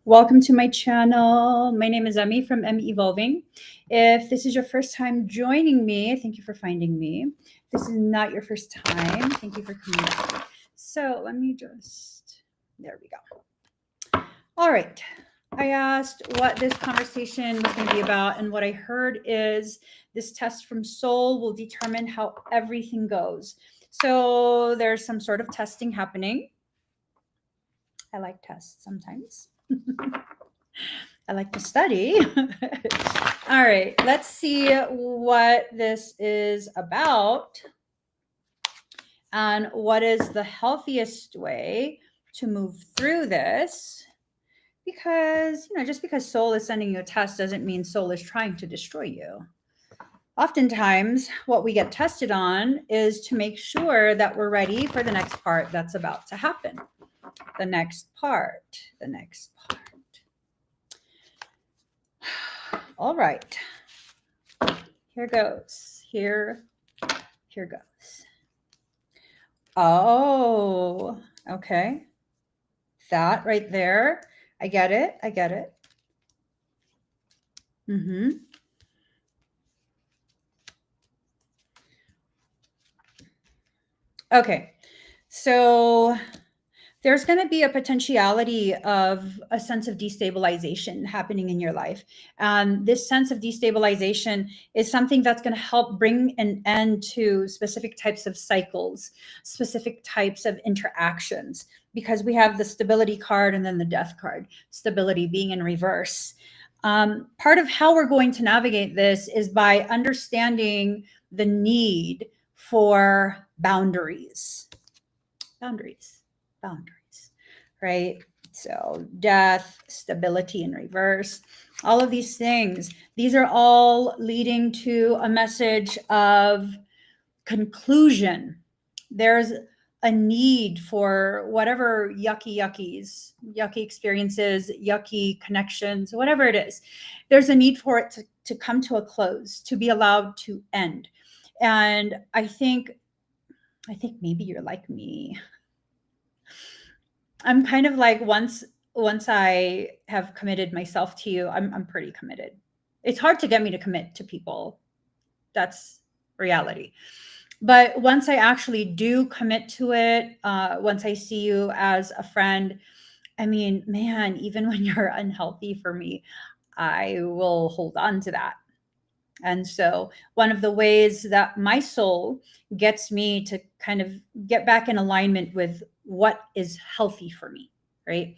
Welcome to my channel. My name is Emmy from Emmy Evolving. If this is your first time joining me, thank you for finding me. If this is not your first time, thank you for coming back. So let me just, there we go. All right. I asked what this conversation was going to be about, and what I heard is this test from soul will determine how everything goes. So there's some sort of testing happening. I like tests sometimes. I like to study. All right, let's see what this is about and what is the healthiest way to move through this. Because, just because soul is sending you a test doesn't mean soul is trying to destroy you. Oftentimes, what we get tested on is to make sure that we're ready for the next part that's about to happen. The next part. All right, here goes. Here goes. Oh, okay. That right there. I get it. Okay, so there's going to be a potentiality of a sense of destabilization happening in your life. This sense of destabilization is something that's going to help bring an end to specific types of cycles, specific types of interactions, because we have the stability card and then the death card, stability being in reverse. Part of how we're going to navigate this is by understanding the need for boundaries, right? So death, stability in reverse, all of these things, these are all leading to a message of conclusion. There's a need for whatever yucky experiences, yucky connections, whatever it is. There's a need for it to come to a close, to be allowed to end. And I think maybe you're like me. I'm kind of like, once I have committed myself to you, I'm pretty committed. It's hard to get me to commit to people. That's reality. But once I actually do commit to it, once I see you as a friend, I mean, man, even when you're unhealthy for me, I will hold on to that. And so one of the ways that my soul gets me to kind of get back in alignment with what is healthy for me, right?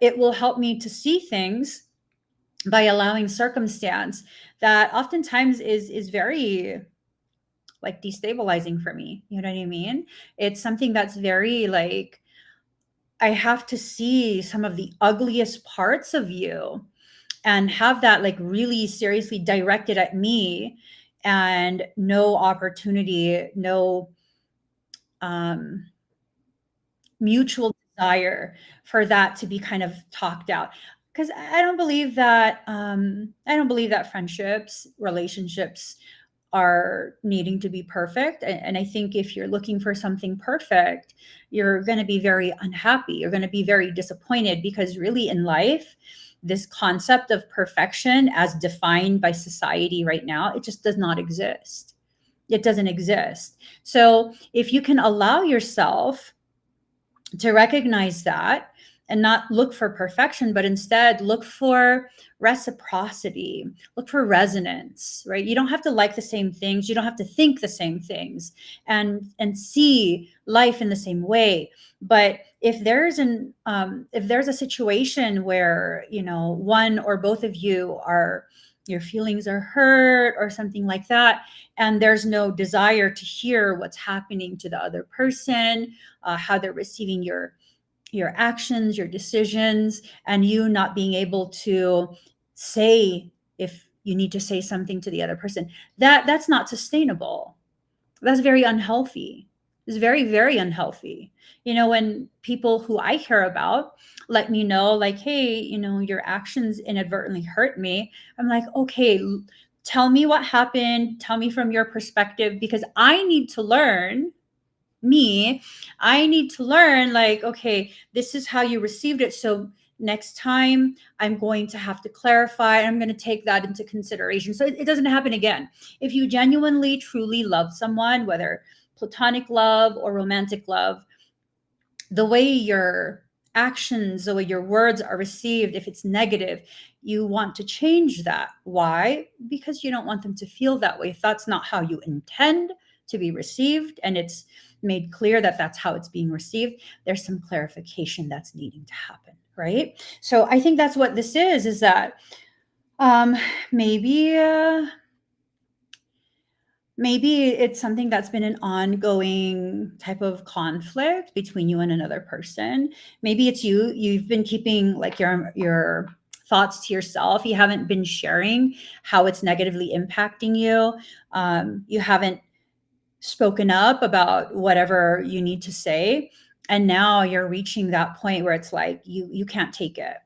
It will help me to see things by allowing circumstance that oftentimes is very like destabilizing for me. You know what I mean? It's something that's very like, I have to see some of the ugliest parts of you and have that like really seriously directed at me, and no opportunity, no mutual desire for that to be kind of talked out. Because I don't believe that friendships, relationships are needing to be perfect. And I think if you're looking for something perfect, you're going to be very unhappy. You're going to be very disappointed, because really in life, this concept of perfection as defined by society right now, it just does not exist. It doesn't exist. So if you can allow yourself to recognize that and not look for perfection, but instead look for reciprocity, look for resonance, right? You don't have to like the same things. You don't have to think the same things and see life in the same way. But if there's a situation where, one or both of you your feelings are hurt or something like that, and there's no desire to hear what's happening to the other person, how they're receiving your actions, your decisions, and you not being able to say if you need to say something to the other person, that's not sustainable. That's very unhealthy. It's very, very unhealthy. When people who I care about let me know, like, hey, your actions inadvertently hurt me, I'm like, okay, tell me what happened. Tell me from your perspective, because I need to learn like, okay, this is how you received it. So Next time, I'm going to have to clarify. I'm going to take that into consideration so it doesn't happen again. If you genuinely, truly love someone, whether platonic love or romantic love, the way your actions, the way your words are received, if it's negative, you want to change that. Why? Because you don't want them to feel that way. If that's not how you intend to be received, and it's made clear that that's how it's being received, there's some clarification that's needing to happen, right? So I think that's what this is that um, maybe maybe it's something that's been an ongoing type of conflict between you and another person. Maybe it's you've been keeping like your thoughts to yourself. You haven't been sharing how it's negatively impacting you. You haven't spoken up about whatever you need to say, and now you're reaching that point where it's like you can't take it.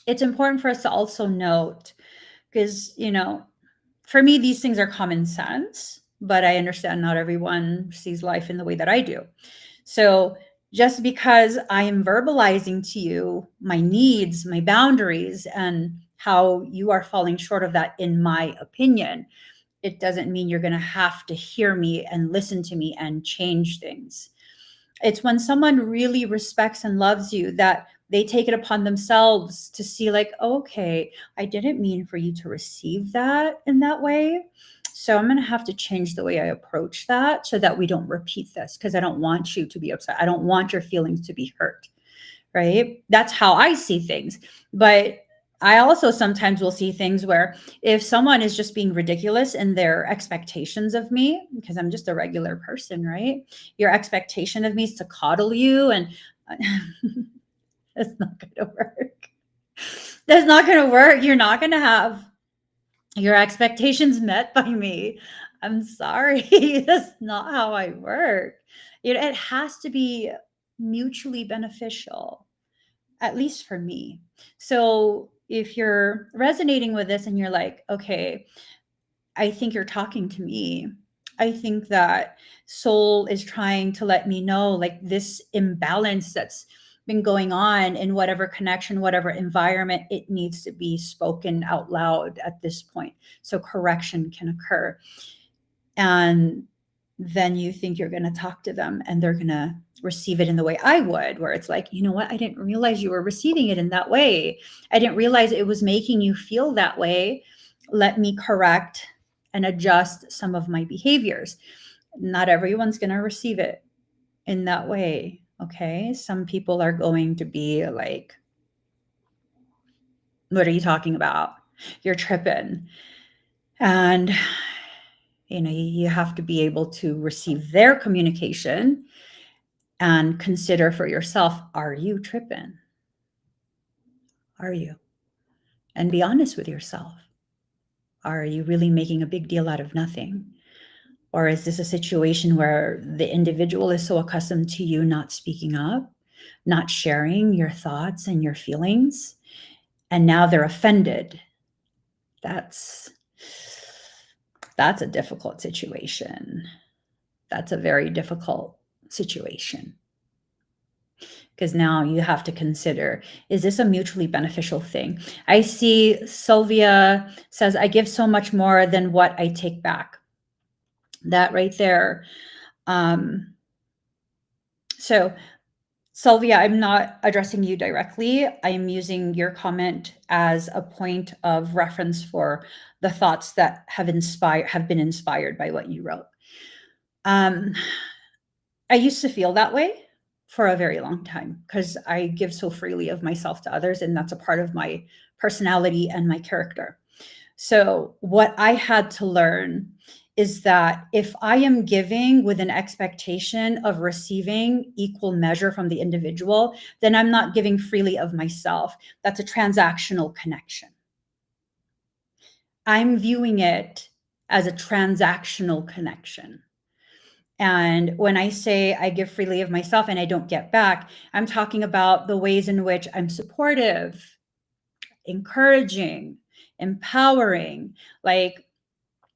It's important for us to also note, because for me, these things are common sense, but I understand not everyone sees life in the way that I do. So just because I am verbalizing to you my needs, my boundaries, and how you are falling short of that, in my opinion, it doesn't mean you're going to have to hear me and listen to me and change things. It's when someone really respects and loves you that they take it upon themselves to see, like, oh, okay, I didn't mean for you to receive that in that way. So I'm going to have to change the way I approach that so that we don't repeat this, because I don't want you to be upset. I don't want your feelings to be hurt. Right? That's how I see things. But I also sometimes will see things where if someone is just being ridiculous in their expectations of me, because I'm just a regular person, right? Your expectation of me is to coddle you, and that's not going to work. That's not going to work. You're not going to have your expectations met by me. I'm sorry. That's not how I work. It has to be mutually beneficial, at least for me. So if you're resonating with this and you're like, okay, I think you're talking to me. I think that soul is trying to let me know, like, this imbalance that's been going on in whatever connection, whatever environment, it needs to be spoken out loud at this point so correction can occur. And then you think you're going to talk to them and they're going to receive it in the way I would, where it's like, you know what? I didn't realize you were receiving it in that way. I didn't realize it was making you feel that way. Let me correct and adjust some of my behaviors. Not everyone's going to receive it in that way. Okay. Some people are going to be like, what are you talking about? You're tripping. And you have to be able to receive their communication and consider for yourself, are you tripping? Are you? And be honest with yourself. Are you really making a big deal out of nothing? Or is this a situation where the individual is so accustomed to you not speaking up, not sharing your thoughts and your feelings, and now they're offended? That's a difficult situation. That's a very difficult situation. Because now you have to consider, is this a mutually beneficial thing? I see Sylvia says, I give so much more than what I take back. That right there. So Sylvia, I'm not addressing you directly. I am using your comment as a point of reference for the thoughts that have been inspired by what you wrote. I used to feel that way for a very long time because I give so freely of myself to others, and that's a part of my personality and my character. So what I had to learn is that if I am giving with an expectation of receiving equal measure from the individual, then I'm not giving freely of myself. That's a transactional connection. I'm viewing it as a transactional connection. And when I say I give freely of myself and I don't get back, I'm talking about the ways in which I'm supportive, encouraging, empowering. Like,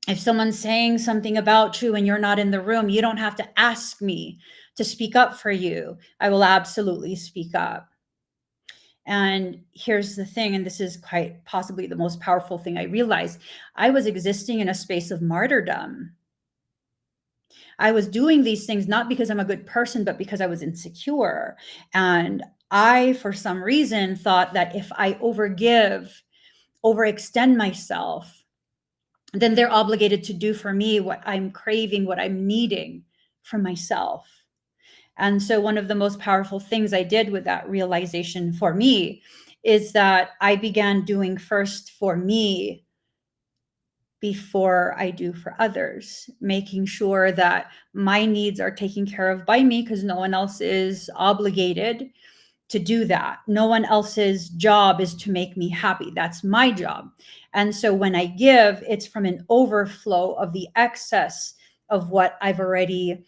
if someone's saying something about you and you're not in the room, you don't have to ask me to speak up for you, I will absolutely speak up. And here's the thing, and this is quite possibly the most powerful thing I realized. I was existing in a space of martyrdom. I was doing these things not because I'm a good person, but because I was insecure. And I, for some reason, thought that if I overextend myself, then they're obligated to do for me what I'm craving, what I'm needing from myself. And so one of the most powerful things I did with that realization for me is that I began doing first for me before I do for others, making sure that my needs are taken care of by me, because no one else is obligated to do that. No one else's job is to make me happy. That's my job. And so when I give, it's from an overflow of the excess of what I've already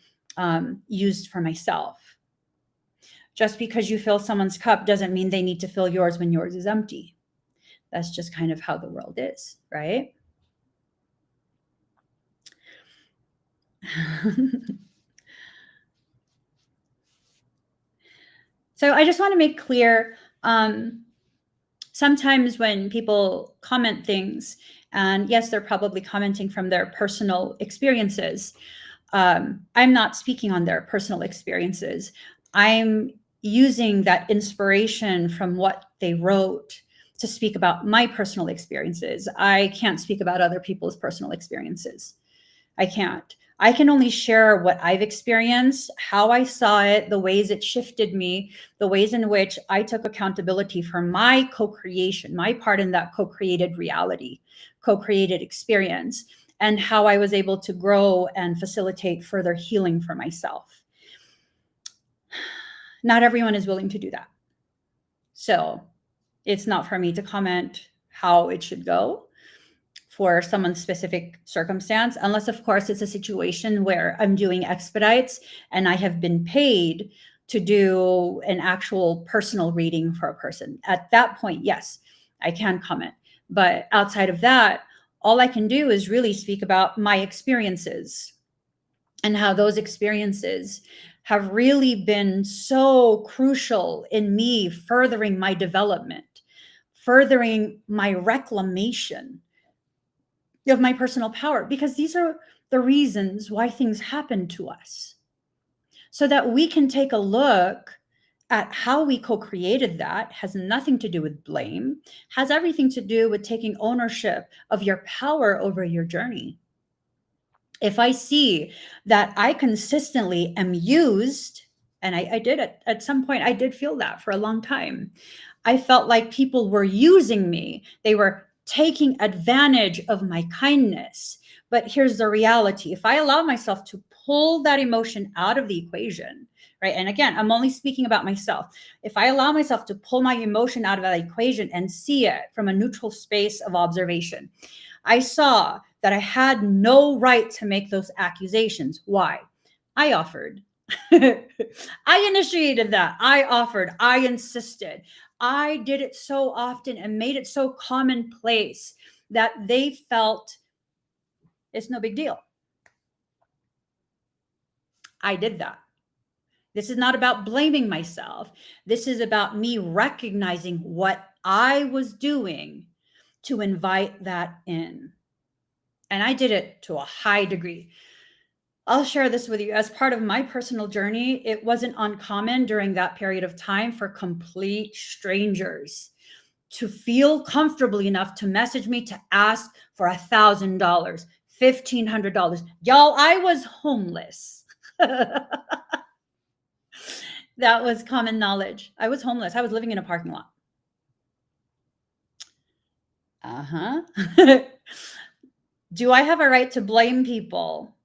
used for myself. Just because you fill someone's cup doesn't mean they need to fill yours when yours is empty. That's just kind of how the world is, right? So I just want to make clear, sometimes when people comment things, and yes, they're probably commenting from their personal experiences, I'm not speaking on their personal experiences. I'm using that inspiration from what they wrote to speak about my personal experiences. I can't speak about other people's personal experiences. I can't. I can only share what I've experienced, how I saw it, the ways it shifted me, the ways in which I took accountability for my co-creation, my part in that co-created reality, co-created experience, and how I was able to grow and facilitate further healing for myself. Not everyone is willing to do that. So it's not for me to comment how it should go for someone's specific circumstance, unless of course it's a situation where I'm doing expedites and I have been paid to do an actual personal reading for a person. At that point, yes, I can comment. But outside of that, all I can do is really speak about my experiences and how those experiences have really been so crucial in me furthering my development, furthering my reclamation of my personal power, because these are the reasons why things happen to us, so that we can take a look at how we co-created. That has nothing to do with blame, has everything to do with taking ownership of your power over your journey. If I see that I consistently am used, and I did at some point, I did feel that for a long time. I felt like people were using me. They were taking advantage of my kindness. But here's the reality. If I allow myself to pull that emotion out of the equation, right? And again, I'm only speaking about myself. If I allow myself to pull my emotion out of that equation and see it from a neutral space of observation, I saw that I had no right to make those accusations. Why? I offered. I initiated that. I offered. I insisted. I did it so often and made it so commonplace that they felt it's no big deal. I did that. This is not about blaming myself. This is about me recognizing what I was doing to invite that in. And I did it to a high degree. I'll share this with you. As part of my personal journey, it wasn't uncommon during that period of time for complete strangers to feel comfortably enough to message me to ask for $1,000, $1,500. Y'all, I was homeless. That was common knowledge. I was homeless. I was living in a parking lot. Do I have a right to blame people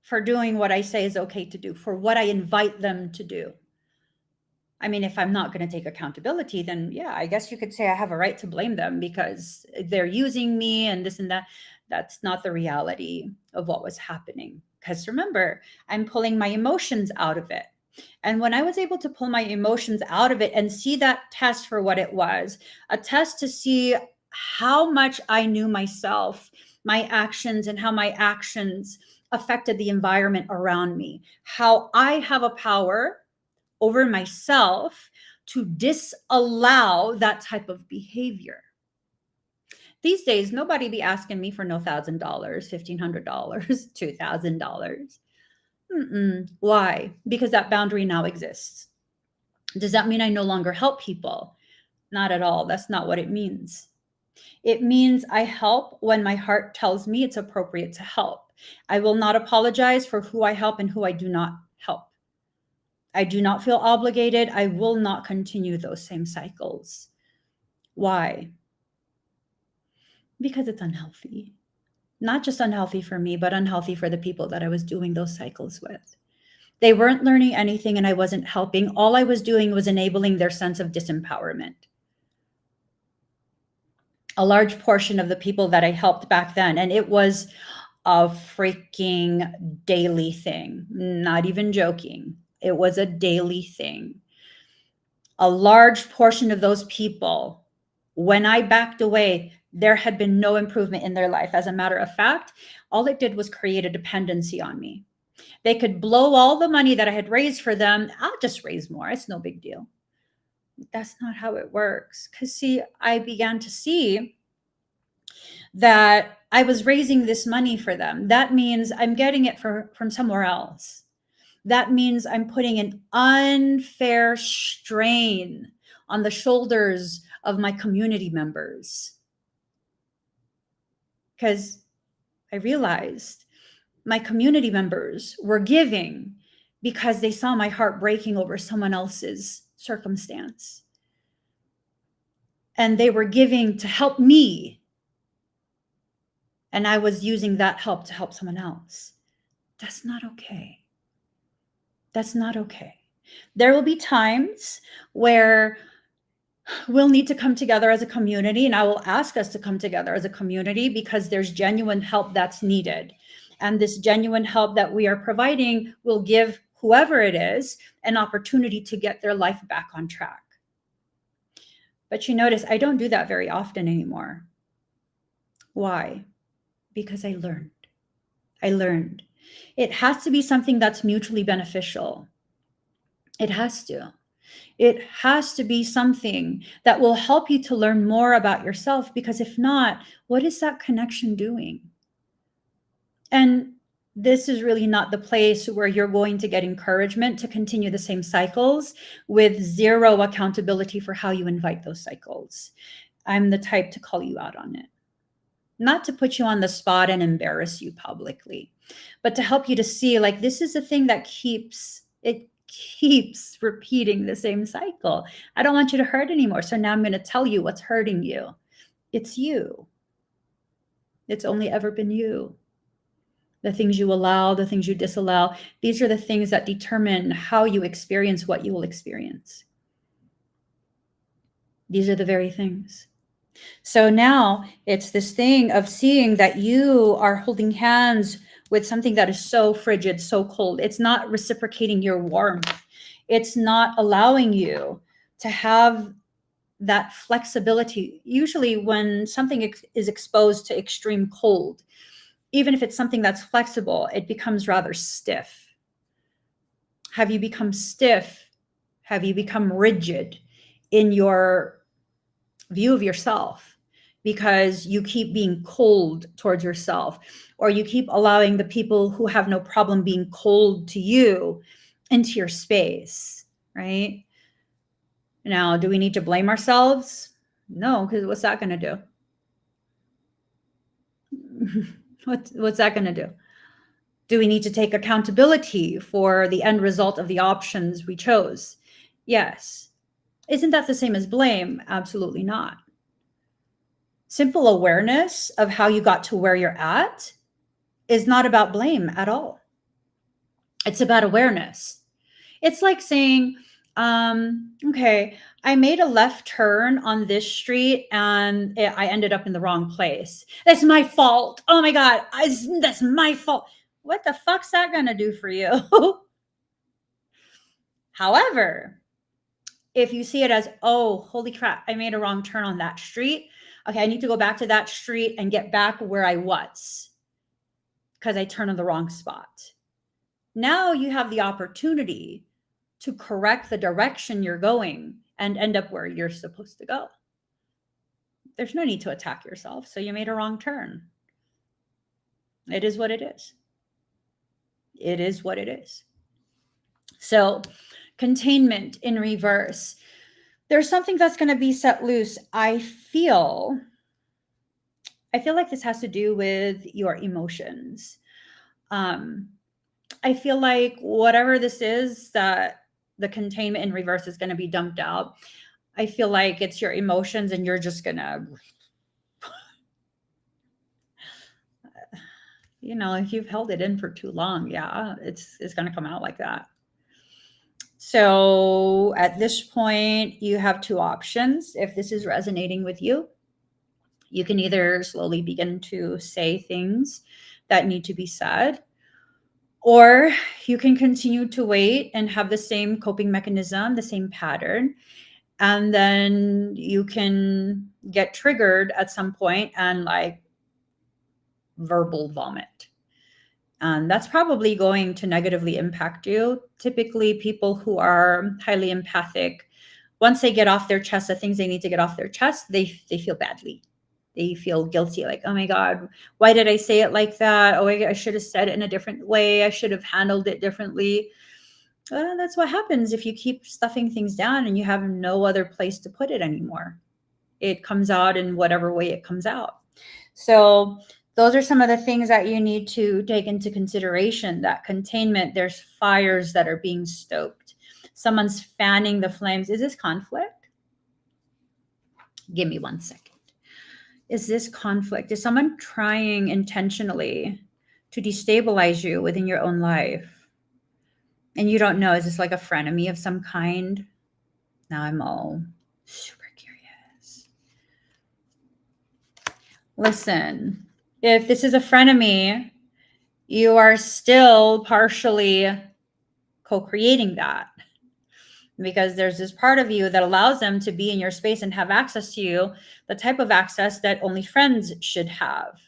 for doing what I say is okay to do, for what I invite them to do? I mean, if I'm not going to take accountability, then yeah, I guess you could say I have a right to blame them because they're using me and this and that. That's not the reality of what was happening. Because remember, I'm pulling my emotions out of it. And when I was able to pull my emotions out of it and see that test for what it was, a test to see how much I knew myself, my actions, and how my actions affected the environment around me, how I have a power over myself to disallow that type of behavior. These days, nobody be asking me for no $1,000, $1,500, $2,000. Why? Because that boundary now exists. Does that mean I no longer help people? Not at all. That's not what it means. It means I help when my heart tells me it's appropriate to help. I will not apologize for who I help and who I do not help. I do not feel obligated. I will not continue those same cycles. Why? Because it's unhealthy. Not just unhealthy for me, but unhealthy for the people that I was doing those cycles with. They weren't learning anything and I wasn't helping. All I was doing was enabling their sense of disempowerment. A large portion of the people that I helped back then, and it was a freaking daily thing, not even joking. It was a daily thing. A large portion of those people, when I backed away, there had been no improvement in their life. As a matter of fact, all it did was create a dependency on me. They could blow all the money that I had raised for them. I'll just raise more. It's no big deal. That's not how it works. Because, see, I began to see that I was raising this money for them. That means I'm getting it from somewhere else. That means I'm putting an unfair strain on the shoulders of my community members. Because I realized my community members were giving because they saw my heart breaking over someone else's circumstance. And they were giving to help me. And I was using that help to help someone else. That's not okay. That's not okay. There will be times where we'll need to come together as a community, and I will ask us to come together as a community because there's genuine help that's needed. And this genuine help that we are providing will give whoever it is an opportunity to get their life back on track. But you notice I don't do that very often anymore. Why? Because I learned. It has to be something that's mutually beneficial. It has to. It has to be something that will help you to learn more about yourself, because if not, what is that connection doing? And this is really not the place where you're going to get encouragement to continue the same cycles with zero accountability for how you invite those cycles. I'm the type to call you out on it. Not to put you on the spot and embarrass you publicly, but to help you to see, like, this is a thing that keeps repeating the same cycle. I don't want you to hurt anymore. So now I'm going to tell you what's hurting you. It's you. It's only ever been you. The things you allow, the things you disallow, these are the things that determine how you experience what you will experience. These are the very things. So now it's this thing of seeing that you are holding hands with something that is so frigid, so cold. It's not reciprocating your warmth. It's not allowing you to have that flexibility. Usually when something is exposed to extreme cold, even if it's something that's flexible, it becomes rather stiff. Have you become stiff? Have you become rigid in your view of yourself because you keep being cold towards yourself, or you keep allowing the people who have no problem being cold to you into your space, right? Now, do we need to blame ourselves? No, because what's that going to do? What's that going to do? Do we need to take accountability for the end result of the options we chose? Yes. Isn't that the same as blame? Absolutely not. Simple awareness of how you got to where you're at is not about blame at all. It's about awareness. It's like saying, okay, I made a left turn on this street and I ended up in the wrong place. That's my fault. Oh my God, that's my fault. What the fuck's that going to do for you? However, if you see it as, oh, holy crap, I made a wrong turn on that street. Okay, I need to go back to that street and get back where I was. because I turned on the wrong spot. Now you have the opportunity to correct the direction you're going and end up where you're supposed to go. There's no need to attack yourself. So you made a wrong turn. It is what it is. It is what it is. So, containment in reverse. There's something that's going to be set loose. I feel like this has to do with your emotions. I feel like whatever this is that the containment in reverse is going to be dumped out. I feel like it's your emotions and you're just going to, if you've held it in for too long, yeah, it's going to come out like that. So at this point, you have two options. If this is resonating with you, you can either slowly begin to say things that need to be said, or you can continue to wait and have the same coping mechanism, the same pattern, and then you can get triggered at some point and like verbal vomit. And that's probably going to negatively impact you. Typically, people who are highly empathic, once they get off their chest the things they need to get off their chest, they feel badly. They feel guilty, like, oh my God, why did I say it like that? Oh, I should have said it in a different way. I should have handled it differently. That's what happens if you keep stuffing things down and you have no other place to put it anymore. It comes out in whatever way it comes out. So those are some of the things that you need to take into consideration. That containment, there's fires that are being stoked. Someone's fanning the flames. Is this conflict? Give me 1 second. Is this conflict? Is someone trying intentionally to destabilize you within your own life? And you don't know, is this like a frenemy of some kind? Now I'm all super curious. Listen, if this is a frenemy, you are still partially co-creating that, because there's this part of you that allows them to be in your space and have access to you, the type of access that only friends should have.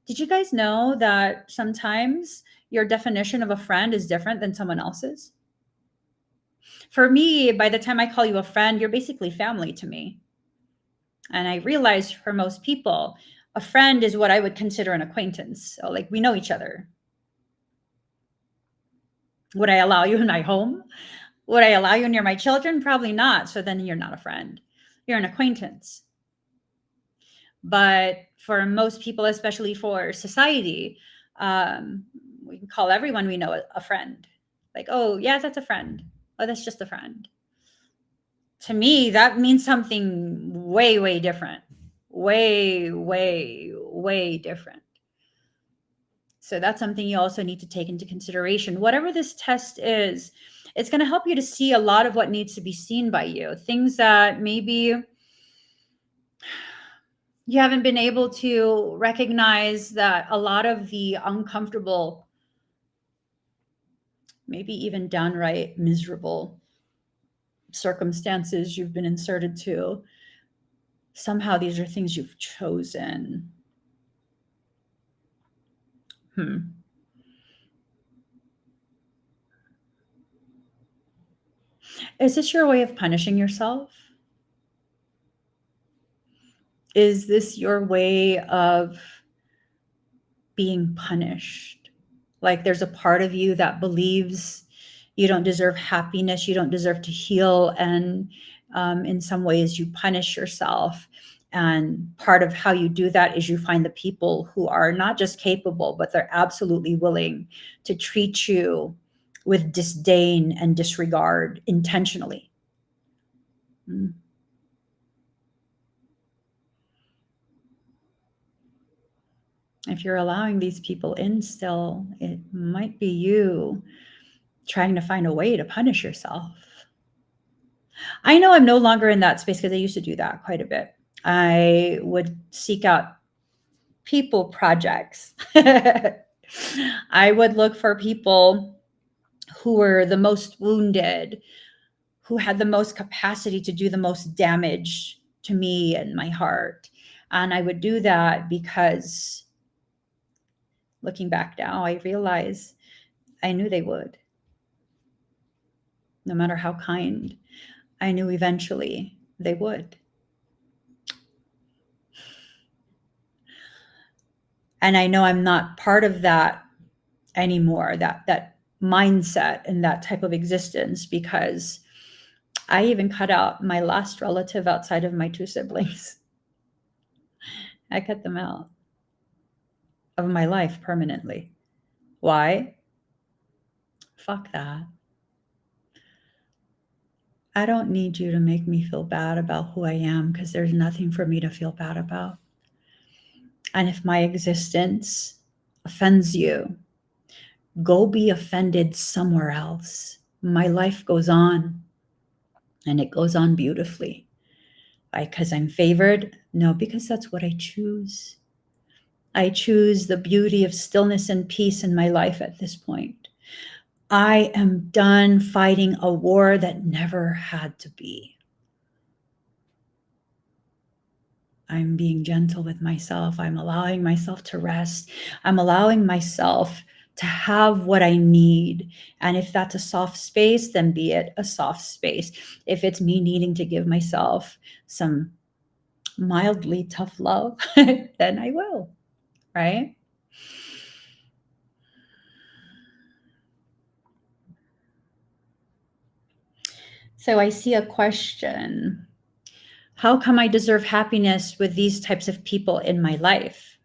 Did you guys know that sometimes your definition of a friend is different than someone else's? For me, by the time I call you a friend, you're basically family to me. And I realize for most people, a friend is what I would consider an acquaintance. So like, we know each other. Would I allow you in my home? Would I allow you near my children? Probably not. So then you're not a friend. You're an acquaintance. But for most people, especially for society, we can call everyone we know a friend. Like, oh, yeah, that's a friend. Oh, that's just a friend. To me, that means something way, way different. Way, way, way different. So that's something you also need to take into consideration. Whatever this test is, it's going to help you to see a lot of what needs to be seen by you. Things that maybe you haven't been able to recognize, that a lot of the uncomfortable, maybe even downright miserable circumstances you've been inserted to, somehow these are things you've chosen. Is this your way of punishing yourself? Is this your way of being punished? Like there's a part of you that believes you don't deserve happiness, you don't deserve to heal, and in some ways you punish yourself. And part of how you do that is you find the people who are not just capable, but they're absolutely willing to treat you with disdain and disregard intentionally. If you're allowing these people in still, it might be you trying to find a way to punish yourself. I know I'm no longer in that space because I used to do that quite a bit. I would seek out people projects. I would look for people who were the most wounded, who had the most capacity to do the most damage to me and my heart. And I would do that because Looking back now, I realize I knew they would. No matter how kind, I knew eventually they would. And I know I'm not part of that anymore, that mindset and that type of existence, because I even cut out my last relative outside of my two siblings. I cut them out of my life permanently. Why? Fuck that. I don't need you to make me feel bad about who I am, because there's nothing for me to feel bad about. And if my existence offends you, go be offended somewhere else. My life goes on, and it goes on beautifully. Because I'm favored? No, because that's what I choose. I choose the beauty of stillness and peace in my life at this point. I am done fighting a war that never had to be. I'm being gentle with myself. I'm allowing myself to rest. I'm allowing myself to have what I need. And if that's a soft space, then be it a soft space. If it's me needing to give myself some mildly tough love, then I will, right? So I see a question. How come I deserve happiness with these types of people in my life?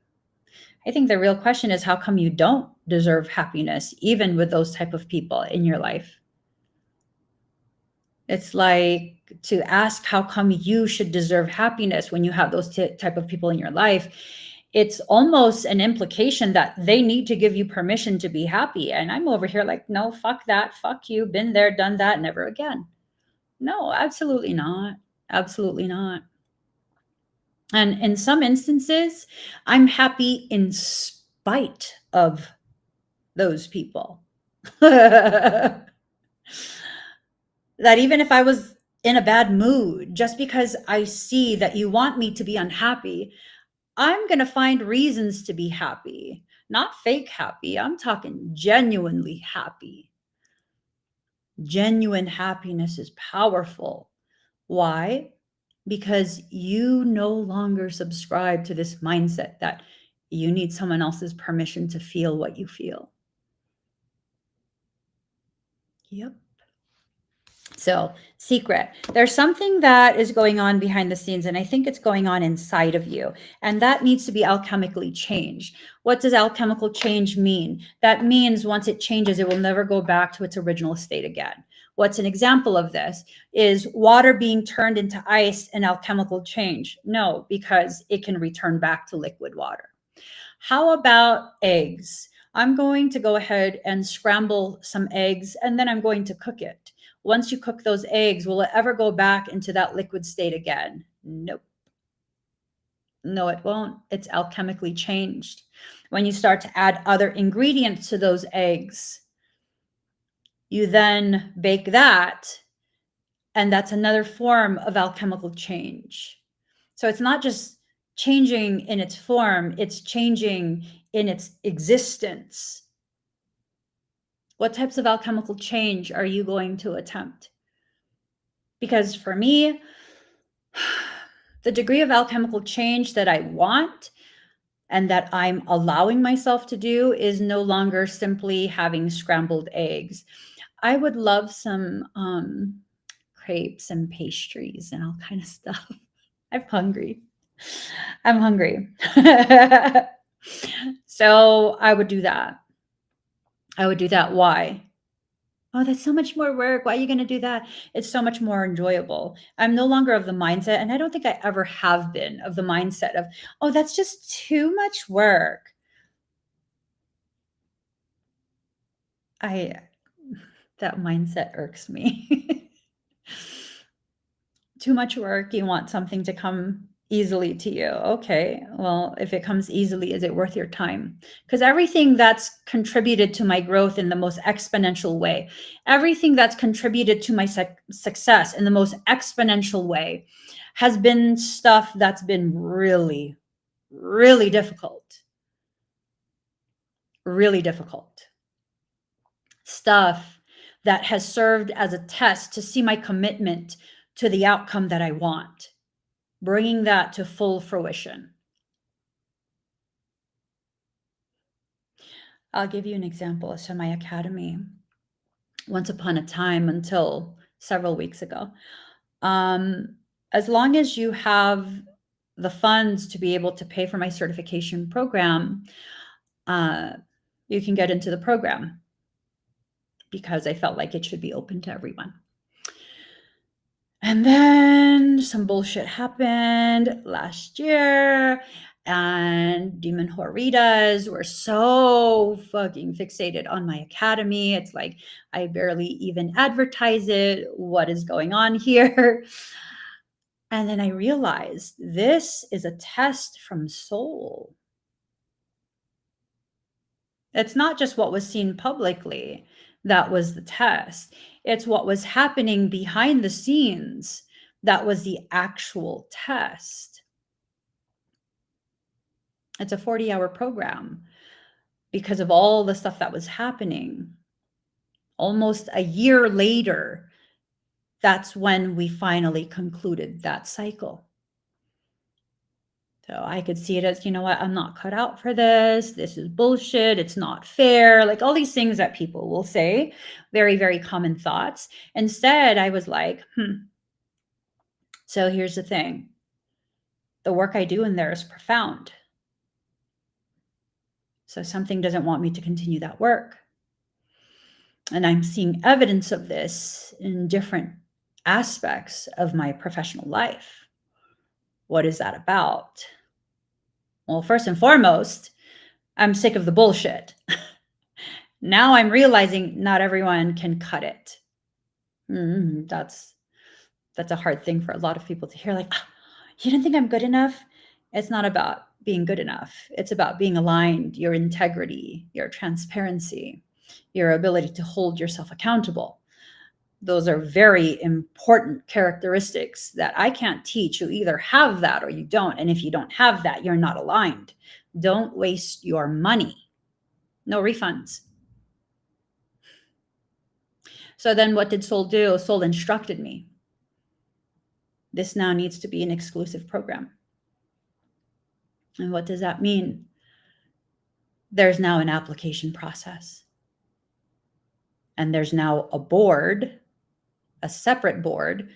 I think the real question is, how come you don't deserve happiness even with those type of people in your life? It's like to ask how come you should deserve happiness when you have those type of people in your life. It's almost an implication that they need to give you permission to be happy. And I'm over here like, no, fuck that. Fuck you. Been there, done that, never again. No, absolutely not. Absolutely not. And in some instances, I'm happy in spite of those people. That even if I was in a bad mood, just because I see that you want me to be unhappy, I'm going to find reasons to be happy. Not fake happy. I'm talking genuinely happy. Genuine happiness is powerful. Why? Because you no longer subscribe to this mindset that you need someone else's permission to feel what you feel. Yep. So, secret. There's something that is going on behind the scenes, and I think it's going on inside of you, and that needs to be alchemically changed. What does alchemical change mean? That means once it changes, it will never go back to its original state again. What's an example of this is water being turned into ice and alchemical change. No, because it can return back to liquid water. How about eggs? I'm going to go ahead and scramble some eggs, and then I'm going to cook it. Once you cook those eggs, will it ever go back into that liquid state again? Nope. No, it won't. It's alchemically changed. When you start to add other ingredients to those eggs, you then bake that, and that's another form of alchemical change. So it's not just changing in its form, it's changing in its existence. What types of alchemical change are you going to attempt? Because for me, the degree of alchemical change that I want and that I'm allowing myself to do is no longer simply having scrambled eggs. I would love some crepes and pastries and all kind of stuff. I'm hungry. I'm hungry. So I would do that. I would do that. Why? Oh, that's so much more work. Why are you going to do that? It's so much more enjoyable. I'm no longer of the mindset, and I don't think I ever have been of the mindset of, oh, that's just too much work. That mindset irks me. Too much work. You want something to come easily to you. Okay. Well, if it comes easily, is it worth your time? Because everything that's contributed to my growth in the most exponential way, everything that's contributed to my success in the most exponential way has been stuff that's been really, really difficult. really difficult stuff that has served as a test to see my commitment to the outcome that I want, bringing that to full fruition. I'll give you an example. So my academy, once upon a time until several weeks ago, as long as you have the funds to be able to pay for my certification program, you can get into the program, because I felt like it should be open to everyone. And then some bullshit happened last year, and demon horitas were so fucking fixated on my academy. It's like I barely even advertise it. What is going on here? And then I realized this is a test from soul. It's not just what was seen publicly that was the test. It's what was happening behind the scenes that was the actual test. It's a 40-hour program because of all the stuff that was happening. Almost a year later, that's when we finally concluded that cycle. So I could see it as, you know what, I'm not cut out for this. This is bullshit. It's not fair. Like all these things that people will say, very, very common thoughts. Instead, I was like, so here's the thing. The work I do in there is profound. So something doesn't want me to continue that work. And I'm seeing evidence of this in different aspects of my professional life. What is that about? Well, first and foremost, I'm sick of the bullshit. Now I'm realizing not everyone can cut it. That's a hard thing for a lot of people to hear. Like, you don't think I'm good enough? It's not about being good enough. It's about being aligned, your integrity, your transparency, your ability to hold yourself accountable. Those are very important characteristics that I can't teach. You either have that or you don't. And if you don't have that, you're not aligned. Don't waste your money. No refunds. So then what did Soul do? Soul instructed me. This now needs to be an exclusive program. And what does that mean? There's now an application process. And there's now a board, a separate board,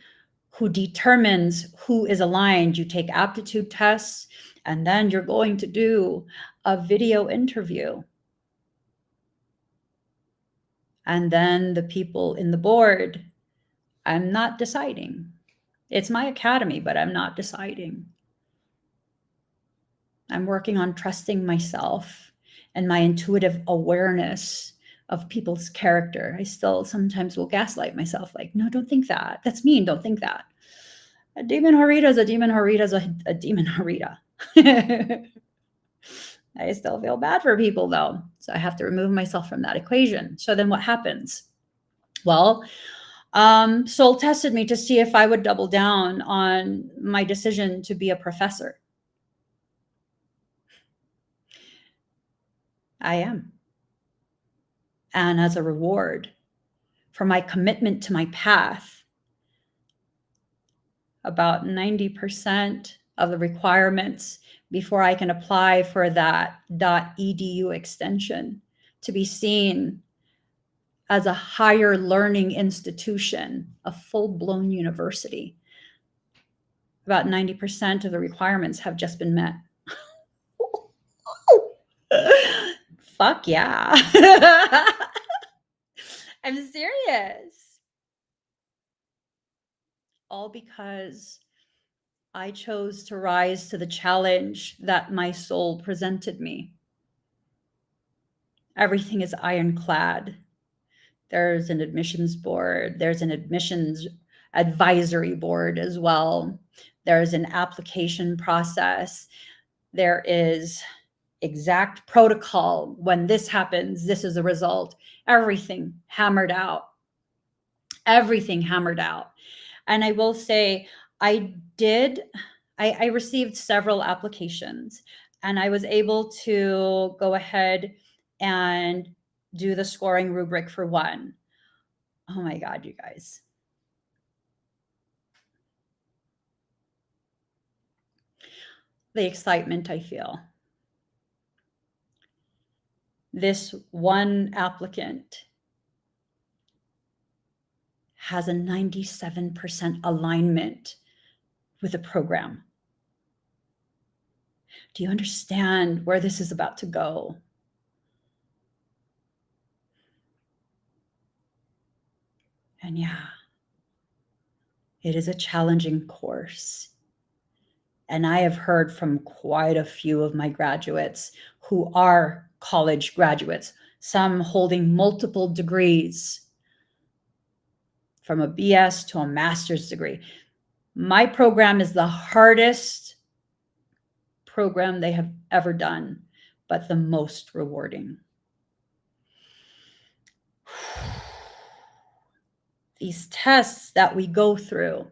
who determines who is aligned. You take aptitude tests, and then you're going to do a video interview. And then the people in the board, I'm not deciding. It's my academy, but I'm not deciding. I'm working on trusting myself and my intuitive awareness of people's character. I still sometimes will gaslight myself, like, no, don't think that. That's mean. Don't think that. A demon horita is a demon horita is a demon horita. I still feel bad for people, though. So I have to remove myself from that equation. So then what happens? Well, Soul tested me to see if I would double down on my decision to be a professor. I am. And as a reward for my commitment to my path, about 90% of the requirements before I can apply for that .edu extension to be seen as a higher learning institution, a full-blown university. About 90% of the requirements have just been met. Fuck yeah. I'm serious. All because I chose to rise to the challenge that my soul presented me. Everything is ironclad. There's an admissions board. There's an admissions advisory board as well. There's an application process. There is exact protocol. When this happens, this is the result. Everything hammered out. Everything hammered out. And I will say, I received several applications, and I was able to go ahead and do the scoring rubric for one. Oh my God, you guys. The excitement I feel. This one applicant has a 97% alignment with the program. Do you understand where this is about to go? And yeah, it is a challenging course. And I have heard from quite a few of my graduates who are college graduates, some holding multiple degrees from a BS to a master's degree. My program is the hardest program they have ever done, but the most rewarding. These tests that we go through,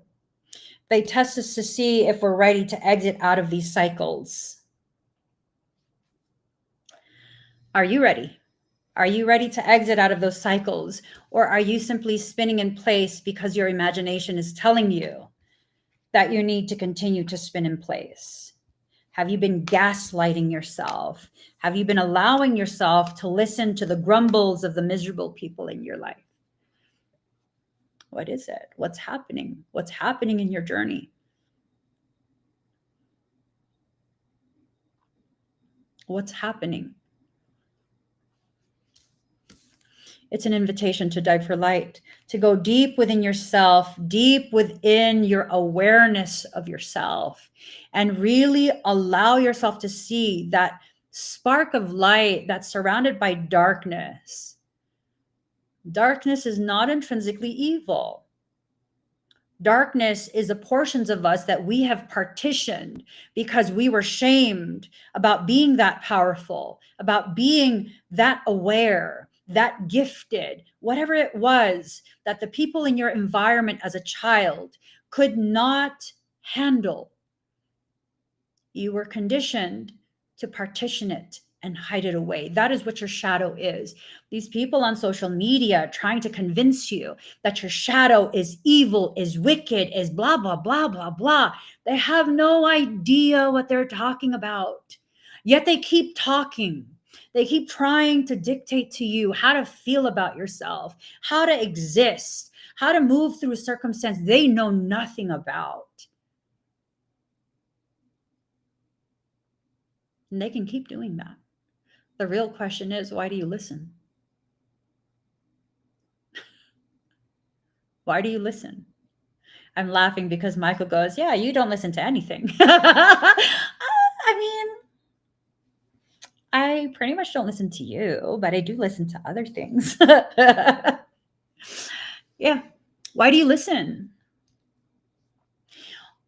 they test us to see if we're ready to exit out of these cycles. Are you ready? Are you ready to exit out of those cycles? Or are you simply spinning in place because your imagination is telling you that you need to continue to spin in place? Have you been gaslighting yourself? Have you been allowing yourself to listen to the grumbles of the miserable people in your life? What is it? What's happening? What's happening in your journey? What's happening? It's an invitation to dive for light, to go deep within yourself, deep within your awareness of yourself, and really allow yourself to see that spark of light that's surrounded by darkness. Darkness is not intrinsically evil. Darkness is the portions of us that we have partitioned because we were shamed about being that powerful, about being that aware, that gifted, whatever it was that the people in your environment as a child could not handle. You were conditioned to partition it and hide it away. That is what your shadow is. These people on social media trying to convince you that your shadow is evil, is wicked, is blah, blah, blah, blah, blah. They have no idea what they're talking about. Yet they keep talking. They keep trying to dictate to you how to feel about yourself, how to exist, how to move through a circumstance they know nothing about. And they can keep doing that. The real question is, why do you listen? Why do you listen? I'm laughing because Michael goes, yeah, you don't listen to anything. I mean, I pretty much don't listen to you, but I do listen to other things. Yeah. Why do you listen?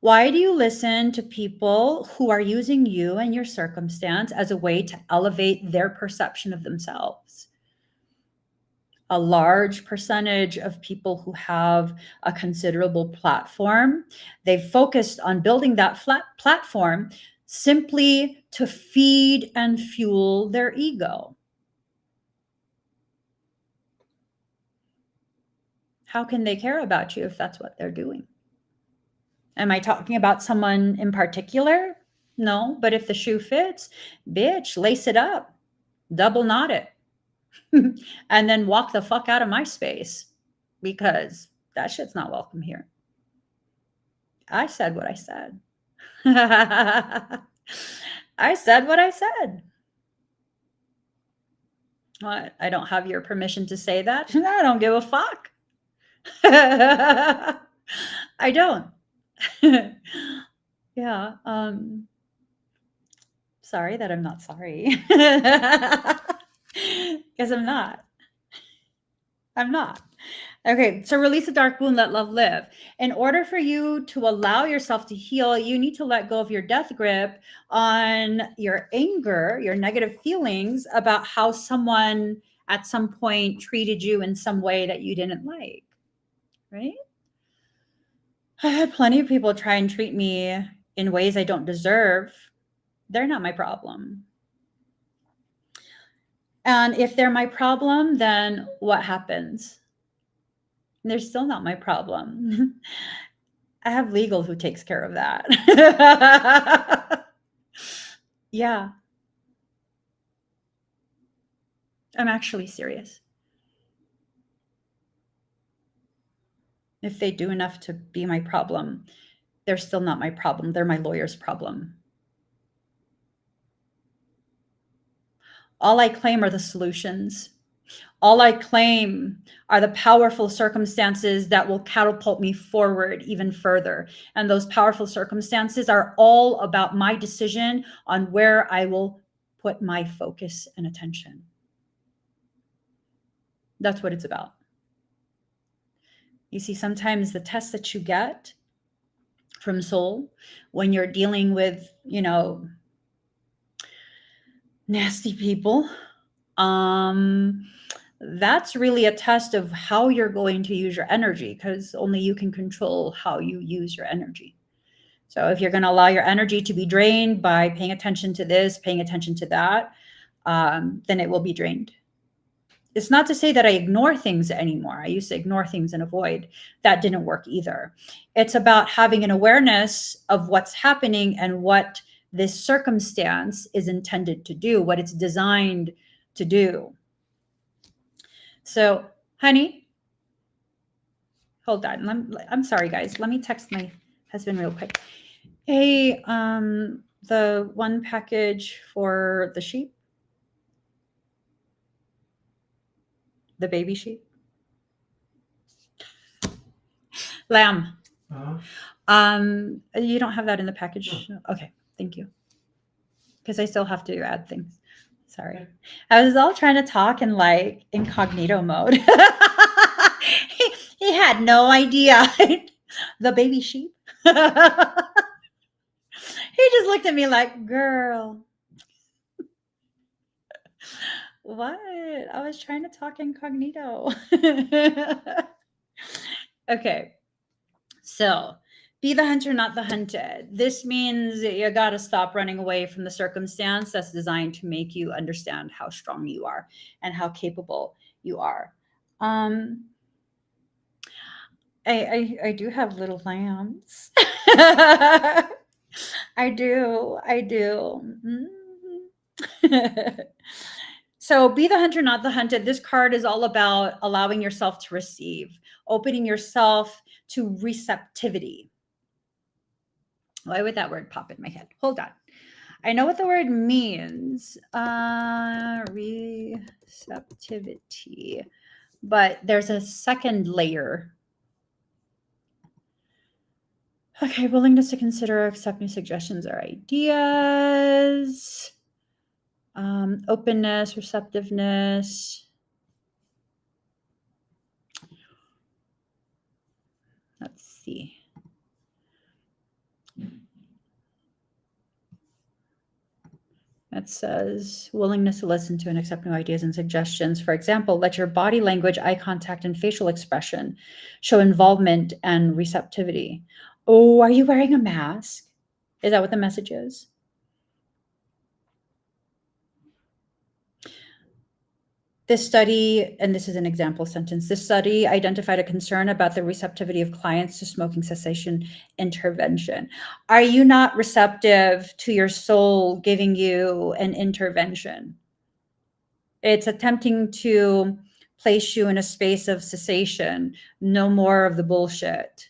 Why do you listen to people who are using you and your circumstance as a way to elevate their perception of themselves? A large percentage of people who have a considerable platform, they've focused on building that flat platform simply to feed and fuel their ego. How can they care about you if that's what they're doing? Am I talking about someone in particular? No, but if the shoe fits, bitch, lace it up, double knot it, and then walk the fuck out of my space because that shit's not welcome here. I said what I said. I said what I said. What? I don't have your permission to say that? I don't give a fuck. I don't. Yeah. Sorry that I'm not sorry. Because I'm not. I'm not. Okay, so release the dark wound, let love live. In order for you to allow yourself to heal, you need to let go of your death grip on your anger, your negative feelings about how someone at some point treated you in some way that you didn't like, right? I had plenty of people try and treat me in ways I don't deserve. They're not my problem. And if they're my problem, then what happens? They're still not my problem. I have legal who takes care of that. Yeah, I'm actually serious. If they do enough to be my problem, they're still not my problem. They're my lawyer's problem. All I claim are the solutions. All I claim are the powerful circumstances that will catapult me forward even further. And those powerful circumstances are all about my decision on where I will put my focus and attention. That's what it's about. You see, sometimes the test that you get from soul when you're dealing with, nasty people, that's really a test of how you're going to use your energy, because only you can control how you use your energy. So if you're going to allow your energy to be drained by paying attention to this, paying attention to that, then it will be drained. It's not to say that I ignore things anymore. I used to ignore things and avoid. That didn't work either. It's about having an awareness of what's happening and what this circumstance is intended to do, what it's designed to do. So, honey, hold on. I'm sorry, guys. Let me text my husband real quick. Hey, the one package for the sheep, the baby sheep, lamb. You don't have that in the package? No. Okay, thank you. Because I still have to add things. Sorry. I was all trying to talk in like incognito mode. he had no idea. The baby sheep. He just looked at me like, girl. What? I was trying to talk incognito. Okay. So, be the hunter, not the hunted. This means you got to stop running away from the circumstance that's designed to make you understand how strong you are and how capable you are. I do have little lambs. I do. Mm-hmm. So be the hunter, not the hunted. This card is all about allowing yourself to receive, opening yourself to receptivity. Why would that word pop in my head? Hold on. I know what the word means. Receptivity. But there's a second layer. Okay, willingness to consider, accept new suggestions or ideas. Openness, receptiveness. Let's see. It says willingness to listen to and accept new ideas and suggestions. For example, let your body language, eye contact, and facial expression show involvement and receptivity. Oh, are you wearing a mask? Is that what the message is? This study, and this is an example sentence, this study identified a concern about the receptivity of clients to smoking cessation intervention. Are you not receptive to your soul giving you an intervention? It's attempting to place you in a space of cessation, no more of the bullshit.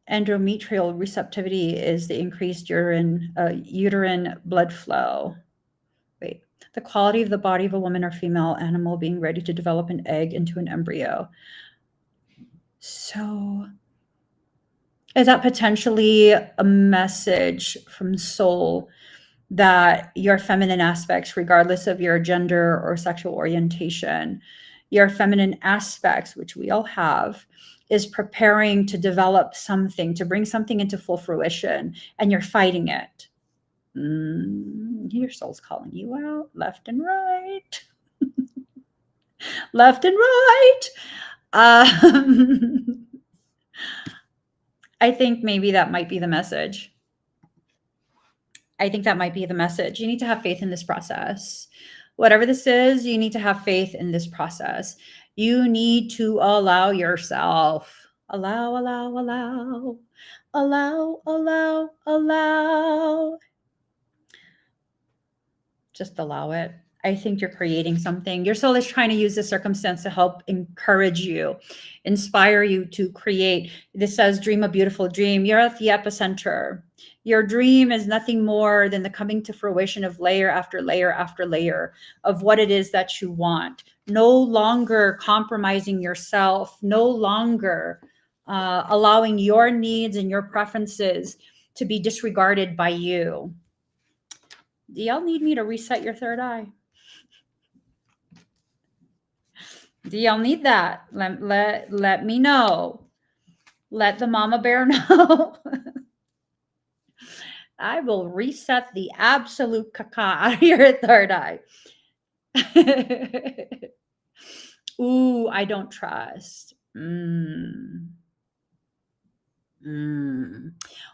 Endometrial receptivity is the increased uterine blood flow. Wait, the quality of the body of a woman or female animal being ready to develop an egg into an embryo. So is that potentially a message from soul that your feminine aspects, regardless of your gender or sexual orientation, your feminine aspects, which we all have, is preparing to develop something, to bring something into full fruition, and you're fighting it? Your soul's calling you out left and right. Left and right. I think maybe that might be the message. I think that might be the message. You need to have faith in this process. Whatever this is, you need to have faith in this process. You need to allow yourself. Allow, allow, allow. Allow, allow, allow. Just allow it. I think you're creating something. Your soul is trying to use this circumstance to help encourage you, inspire you to create. This says, dream a beautiful dream. You're at the epicenter. Your dream is nothing more than the coming to fruition of layer after layer after layer of what it is that you want. No longer compromising yourself, no longer allowing your needs and your preferences to be disregarded by you. Do y'all need me to reset your third eye? Do y'all need that? Let me know. Let the mama bear know. I will reset the absolute caca out of your third eye. Ooh, I don't trust.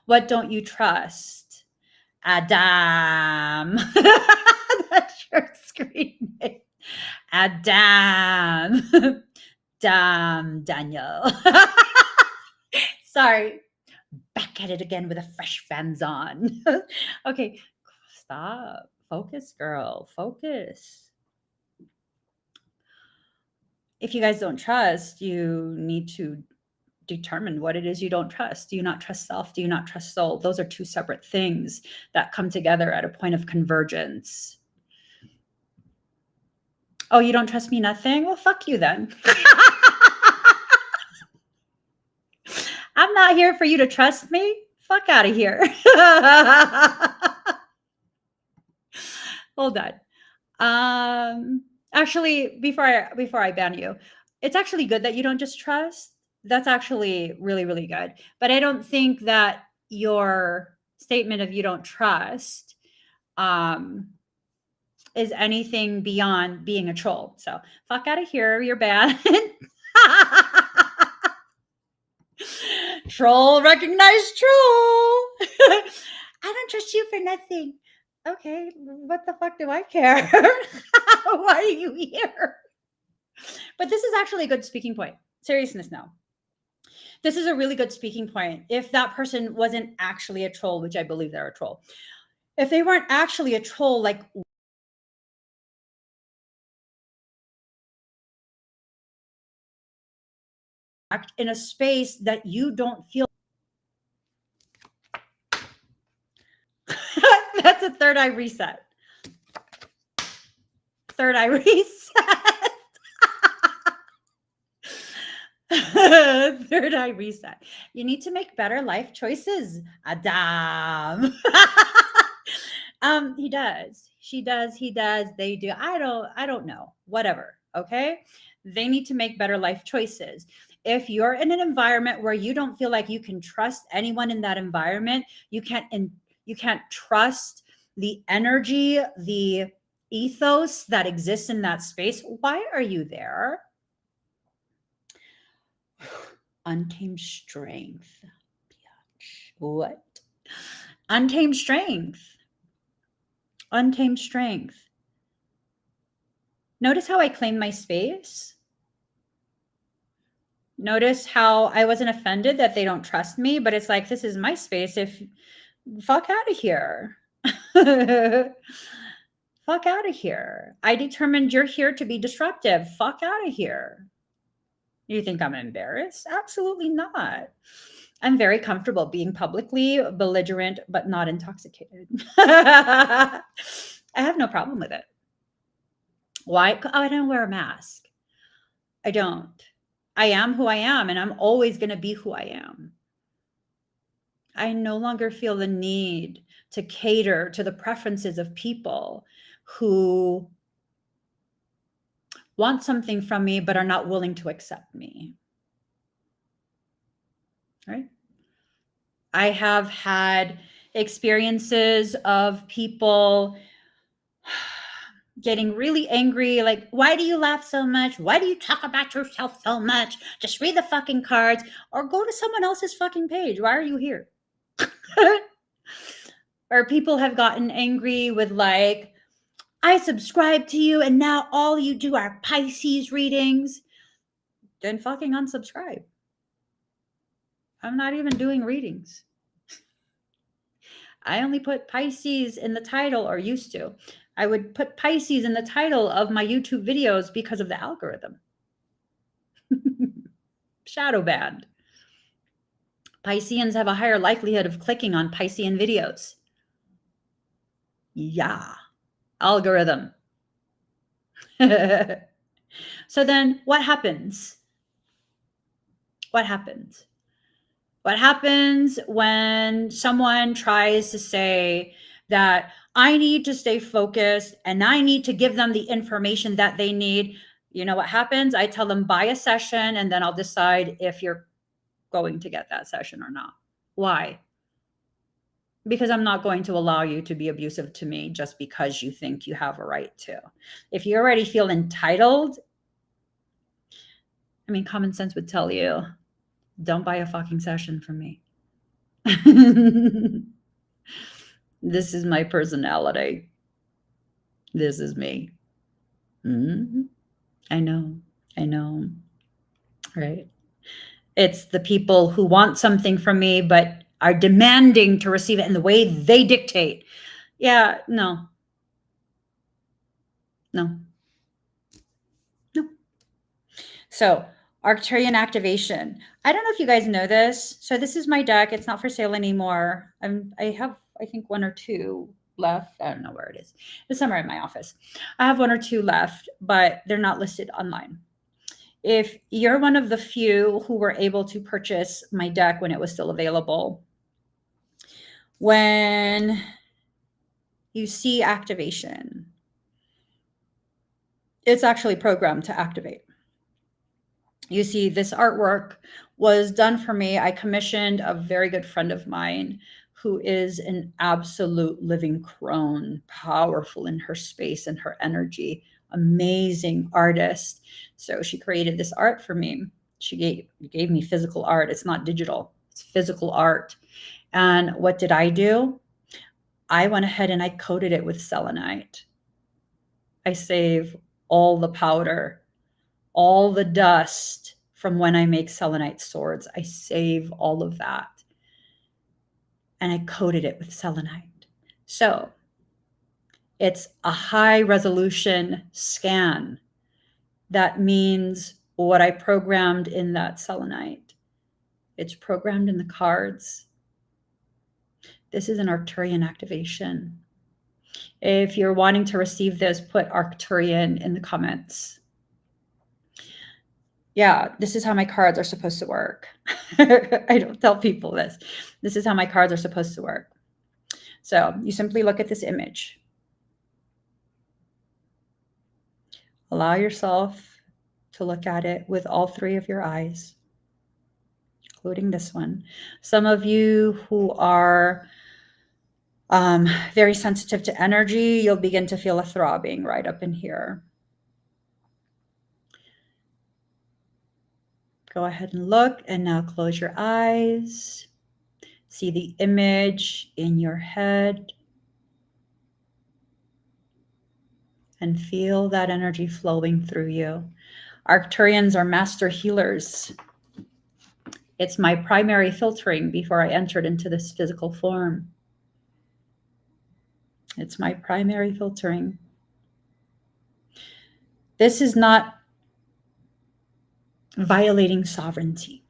What don't you trust? Adam. That's your screen name. Adam. Damn, Daniel. Sorry. Back at it again with a fresh fans on. Okay, stop. Focus, girl. Focus. If you guys don't trust, you need to determine what it is you don't trust. Do you not trust self? Do you not trust soul? Those are two separate things that come together at a point of convergence. Oh, you don't trust me, nothing? Well, fuck you then. I'm not here for you to trust me. Fuck out of here. Hold on. Actually, before I ban you, it's actually good that you don't just trust. That's actually really, really good. But I don't think that your statement of you don't trust is anything beyond being a troll. So fuck out of here. You're bad. Troll, recognize troll. I don't trust you for nothing. Okay, what the fuck do I care? Why are you here? But this is actually a good speaking point. Seriousness now. This is a really good speaking point. If that person wasn't actually a troll, which I believe they're a troll, if they weren't actually a troll, like in a space that you don't feel. That's a third eye reset. Third eye reset. Third eye reset. You need to make better life choices, Adam. He does. She does. He does. They do. I don't know. Whatever. Okay. They need to make better life choices. If you're in an environment where you don't feel like you can trust anyone in that environment, you can't trust the energy, the ethos that exists in that space. Why are you there? Untamed strength. What? Untamed strength. Untamed strength. Notice how I claim my space. Notice how I wasn't offended that they don't trust me, but it's like, this is my space. If fuck out of here. Fuck out of here. I determined you're here to be disruptive. Fuck out of here. You think I'm embarrassed? Absolutely not. I'm very comfortable being publicly belligerent, but not intoxicated. I have no problem with it. Why? Oh, I don't wear a mask. I don't. I am who I am, and I'm always going to be who I am. I no longer feel the need to cater to the preferences of people who want something from me but are not willing to accept me. Right? I have had experiences of people getting really angry, like, why do you laugh so much? Why do you talk about yourself so much? Just read the fucking cards or go to someone else's fucking page. Why are you here? Or people have gotten angry with like, I subscribe to you and now all you do are Pisces readings. Then fucking unsubscribe. I'm not even doing readings. I only put Pisces in the title, or used to. I would put Pisces in the title of my YouTube videos because of the algorithm. Shadow banned. Pisceans have a higher likelihood of clicking on Piscean videos. Yeah, algorithm. So then what happens? What happens? What happens when someone tries to say that I need to stay focused and I need to give them the information that they need? You know what happens? I tell them buy a session and then I'll decide if you're going to get that session or not. Why? Because I'm not going to allow you to be abusive to me just because you think you have a right to. If you already feel entitled, I mean, common sense would tell you, don't buy a fucking session from me. This is my personality. This is me. Mm-hmm. I know. Right? It's the people who want something from me, but are demanding to receive it in the way they dictate. Yeah, no. So Arcturian activation. I don't know if you guys know this. So this is my deck. It's not for sale anymore. I have, I think, one or two left. I don't know where it is. It's somewhere in my office. I have one or two left, but they're not listed online. If you're one of the few who were able to purchase my deck when it was still available, when you see activation, it's actually programmed to activate. You see, this artwork was done for me. I commissioned a very good friend of mine who is an absolute living crone, powerful in her space and her energy, amazing artist. So she created this art for me. She gave me physical art. It's not digital, it's physical art. And what did I do? I went ahead and I coated it with selenite. I save all the powder, all the dust from when I make selenite swords. I save all of that. And I coated it with selenite. So it's a high resolution scan. That means what I programmed in that selenite. It's programmed in the cards. This is an Arcturian activation. If you're wanting to receive this, put Arcturian in the comments. Yeah, this is how my cards are supposed to work. I don't tell people this. This is how my cards are supposed to work. So you simply look at this image. Allow yourself to look at it with all three of your eyes, including this one. Some of you who are very sensitive to energy, you'll begin to feel a throbbing right up in here. Go ahead and look, and now close your eyes. See the image in your head and feel that energy flowing through you. Arcturians are master healers. It's my primary filtering before I entered into this physical form. It's my primary filtering. This is not violating sovereignty.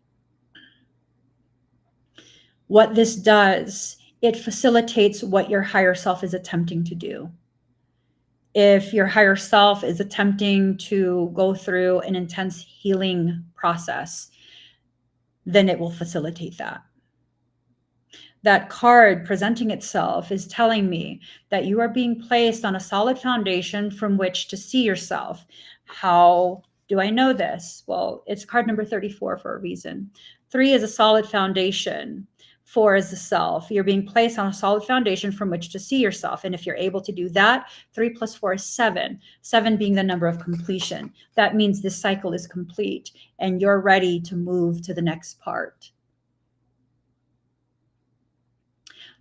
What this does, it facilitates what your higher self is attempting to do. If your higher self is attempting to go through an intense healing process, then it will facilitate that. That card presenting itself is telling me that you are being placed on a solid foundation from which to see yourself. How do I know this? Well, it's card number 34 for a reason. 3 is a solid foundation. 4 is the self. You're being placed on a solid foundation from which to see yourself. And if you're able to do that, 3 plus 4 is 7. 7 being the number of completion. That means this cycle is complete and you're ready to move to the next part.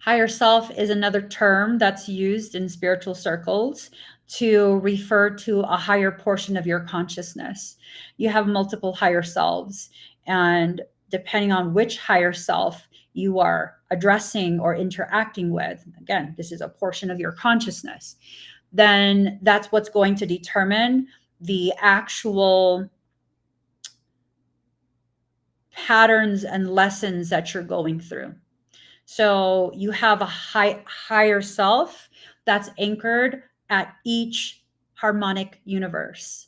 Higher self is another term that's used in spiritual circles to refer to a higher portion of your consciousness. You have multiple higher selves, and depending on which higher self you are addressing or interacting with, again, this is a portion of your consciousness, then that's what's going to determine the actual patterns and lessons that you're going through. So you have a higher self that's anchored at each harmonic universe.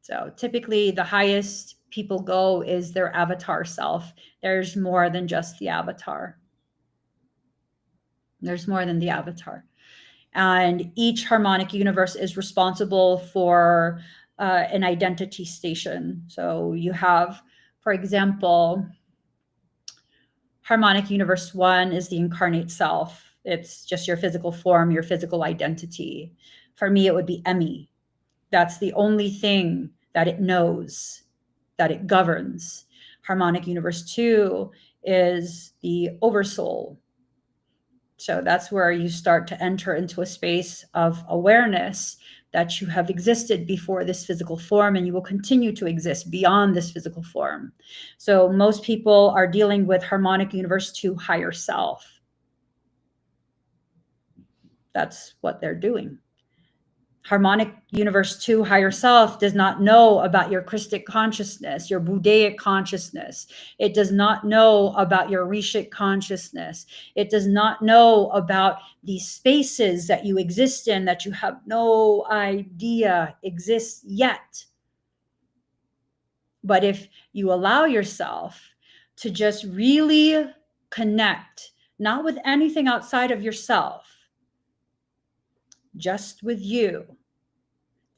So typically the highest people go is their avatar self. There's more than just the avatar. There's more than the avatar. And each harmonic universe is responsible for an identity station. So you have, for example, harmonic universe 1 is the incarnate self. It's just your physical form, your physical identity. For me, it would be Emmy. That's the only thing that it knows, that it governs. Harmonic universe 2 is the oversoul. So that's where you start to enter into a space of awareness that you have existed before this physical form, and you will continue to exist beyond this physical form. So most people are dealing with harmonic universe 2 higher self. That's what they're doing. Harmonic universe 2 higher self does not know about your Christic consciousness, your Buddhaic consciousness. It does not know about your Rishik consciousness. It does not know about these spaces that you exist in that you have no idea exist yet. But if you allow yourself to just really connect, not with anything outside of yourself, just with you,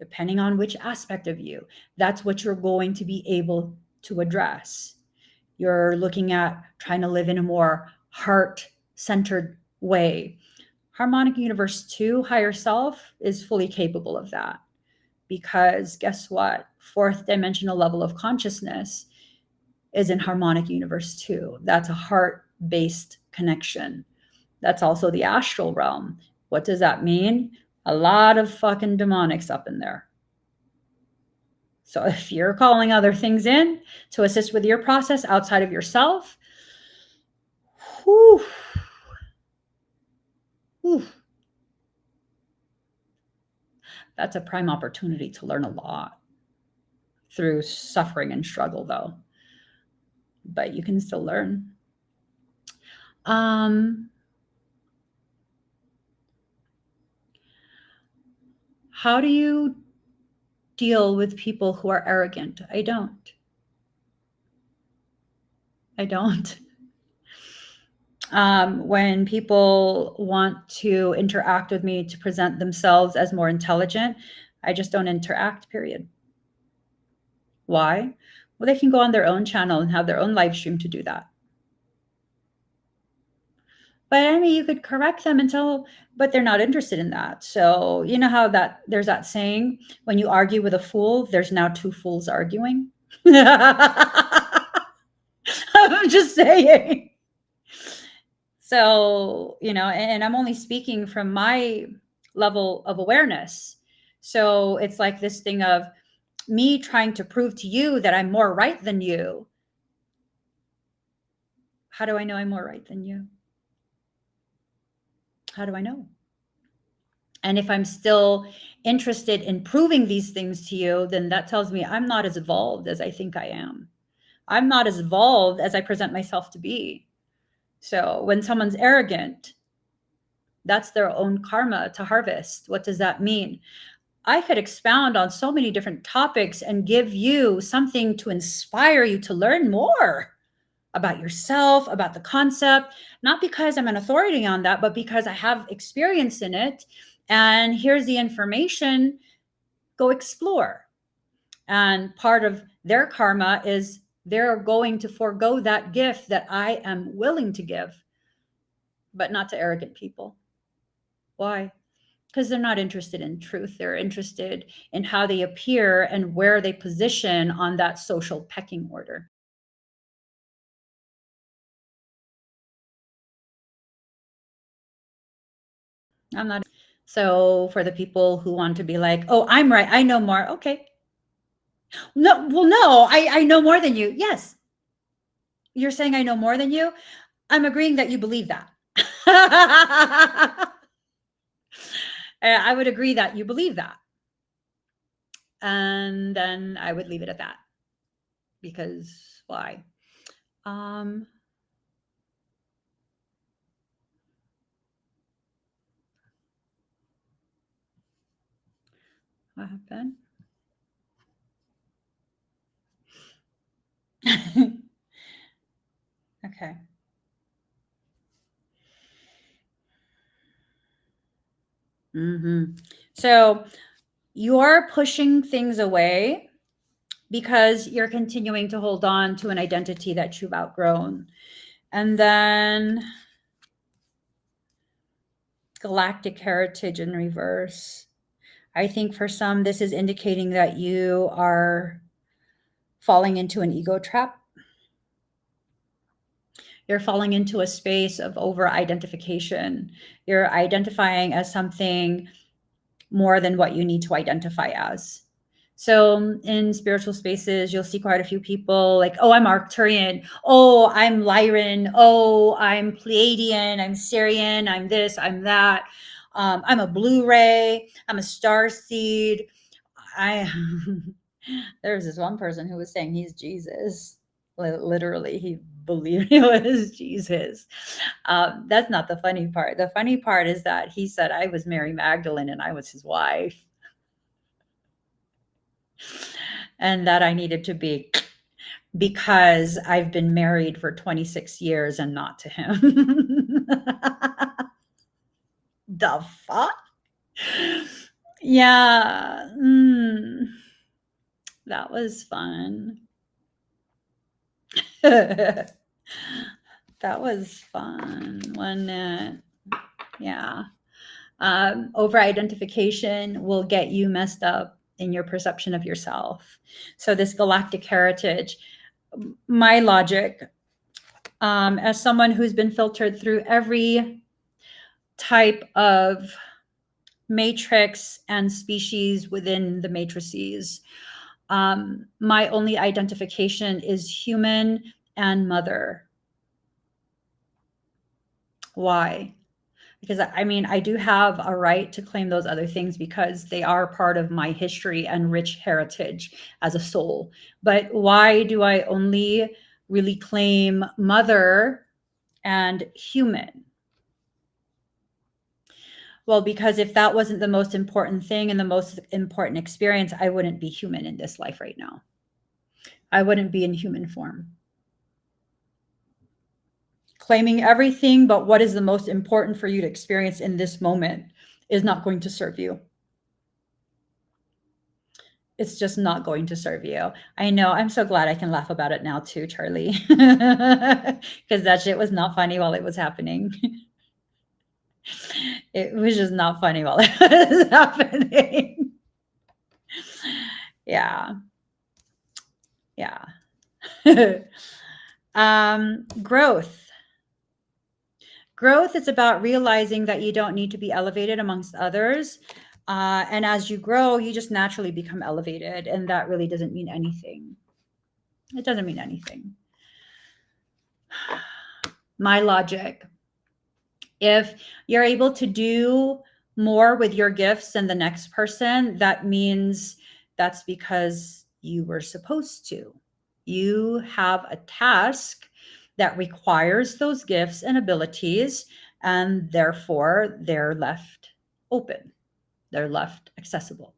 depending on which aspect of you, that's what you're going to be able to address. You're looking at trying to live in a more heart-centered way. Harmonic universe 2 higher self is fully capable of that, because guess what? Fourth dimensional level of consciousness is in harmonic universe 2. That's a heart-based connection. That's also the astral realm. What does that mean? A lot of fucking demonics up in there. So if you're calling other things in to assist with your process outside of yourself, whew, whew, that's a prime opportunity to learn a lot through suffering and struggle, though. But you can still learn. How do you deal with people who are arrogant? I don't. When people want to interact with me to present themselves as more intelligent, I just don't interact, period. Why? Well, they can go on their own channel and have their own live stream to do that. But I mean, you could correct them but they're not interested in that. So you know how there's that saying, when you argue with a fool, there's now two fools arguing. I'm just saying. So, and I'm only speaking from my level of awareness. So it's like this thing of me trying to prove to you that I'm more right than you. How do I know I'm more right than you? How do I know? And if I'm still interested in proving these things to you, then that tells me I'm not as evolved as I think I am. I'm not as evolved as I present myself to be. So when someone's arrogant, that's their own karma to harvest. What does that mean? I could expound on so many different topics and give you something to inspire you to learn more about yourself, about the concept, not because I'm an authority on that, but because I have experience in it. And here's the information, go explore. And part of their karma is they're going to forego that gift that I am willing to give, but not to arrogant people. Why? Because they're not interested in truth. They're interested in how they appear and where they position on that social pecking order. I'm not. So for the people who want to be like, oh, I'm right, I know more. Okay. No, well, no, I know more than you. Yes. You're saying I know more than you. I'm agreeing that you believe that. I would agree that you believe that. And then I would leave it at that. Because why? What happened? Okay. So you're pushing things away because you're continuing to hold on to an identity that you've outgrown. And then galactic heritage in reverse. I think for some, this is indicating that you are falling into an ego trap. You're falling into a space of over identification. You're identifying as something more than what you need to identify as. So in spiritual spaces, you'll see quite a few people like, oh, I'm Arcturian. Oh, I'm Lyran. Oh, I'm Pleiadian. I'm Syrian. I'm this, I'm that. I'm a Blu-ray. I'm a star seed. There's this one person who was saying he's Jesus. Literally, he believed he was Jesus. That's not the funny part. The funny part is that he said I was Mary Magdalene and I was his wife, and that I needed to be because I've been married for 26 years and not to him. The fuck? Yeah. That was fun. That was fun, wasn't it? Yeah. Over identification will get you messed up in your perception of yourself. So, this galactic heritage, my logic, as someone who's been filtered through every type of matrix and species within the matrices, my only identification is human and mother. Why? Because I mean, I do have a right to claim those other things because they are part of my history and rich heritage as a soul. But why do I only really claim mother and human? Well, because if that wasn't the most important thing and the most important experience, I wouldn't be human in this life right now. I wouldn't be in human form. Claiming everything but what is the most important for you to experience in this moment is not going to serve you. It's just not going to serve you. I know. I'm so glad I can laugh about it now too, Charlie. Because that shit was not funny while it was happening. It was just not funny while it was happening. Yeah. Yeah. Growth. Growth is about realizing that you don't need to be elevated amongst others. And as you grow, you just naturally become elevated. And that really doesn't mean anything. It doesn't mean anything. My logic. If you're able to do more with your gifts than the next person, that means that's because you were supposed to. You have a task that requires those gifts and abilities, and therefore they're left open. They're left accessible,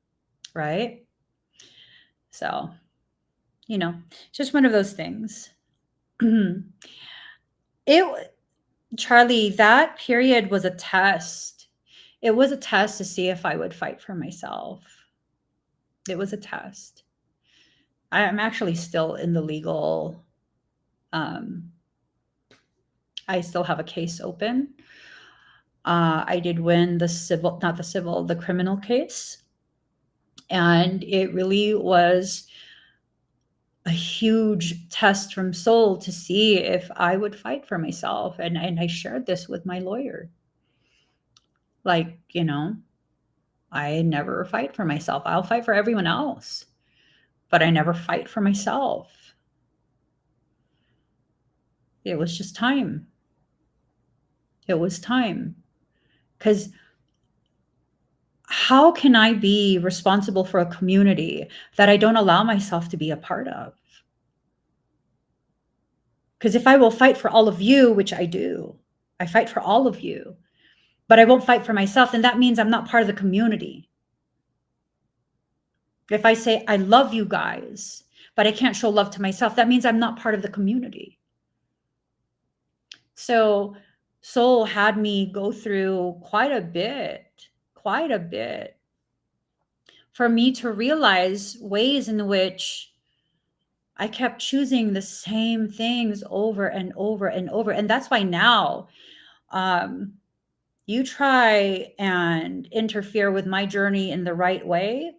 right? So, just one of those things. Charlie, that period was a test. It was a test to see if I would fight for myself. It was a test. I'm actually still in the legal, I still have a case open. I did win the criminal case. And it really was a huge test from soul to see if I would fight for myself. And I shared this with my lawyer. Like, I never fight for myself. I'll fight for everyone else, but I never fight for myself. It was just time. It was time. Because how can I be responsible for a community that I don't allow myself to be a part of? Because if I will fight for all of you, which I do, I fight for all of you, but I won't fight for myself, then that means I'm not part of the community. If I say, I love you guys, but I can't show love to myself, that means I'm not part of the community. So Soul had me go through quite a bit for me to realize ways in which I kept choosing the same things over and over and over. And that's why now, you try and interfere with my journey in the right way,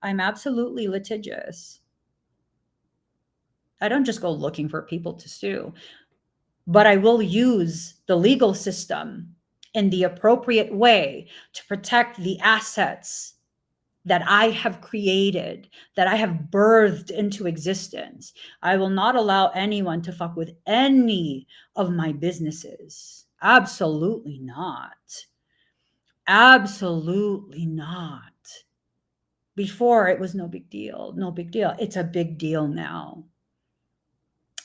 I'm absolutely litigious. I don't just go looking for people to sue, but I will use the legal system in the appropriate way to protect the assets that I have created, that I have birthed into existence. I will not allow anyone to fuck with any of my businesses. Absolutely not. Absolutely not. Before it was no big deal, no big deal. It's a big deal now.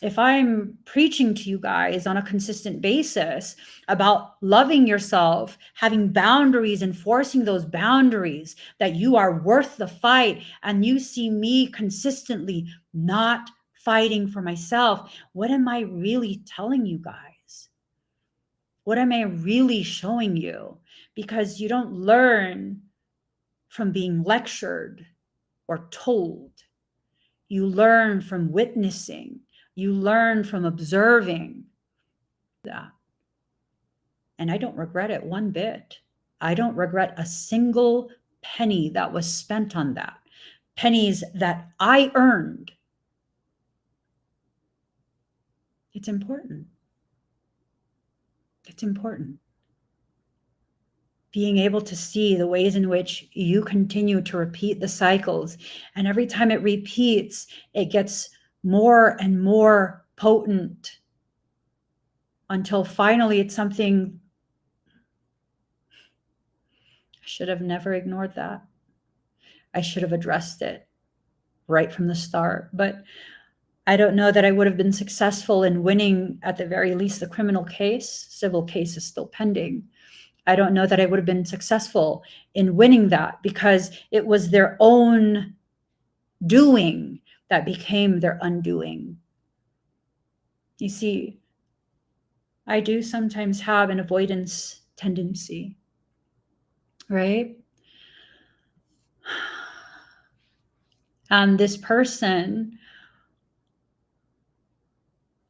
If I'm preaching to you guys on a consistent basis about loving yourself, having boundaries, enforcing those boundaries, that you are worth the fight, and you see me consistently not fighting for myself, what am I really telling you guys? What am I really showing you? Because you don't learn from being lectured or told. You learn from witnessing. You learn from observing that. And I don't regret it one bit. I don't regret a single penny that was spent on that. Pennies that I earned. It's important. It's important. Being able to see the ways in which you continue to repeat the cycles. And every time it repeats, it gets more and more potent until finally it's something. I should have never ignored that. I should have addressed it right from the start. But I don't know that I would have been successful in winning, at the very least, the criminal case. Civil case is still pending. I don't know that I would have been successful in winning that, because it was their own doing that became their undoing. You see, I do sometimes have an avoidance tendency, right? And this person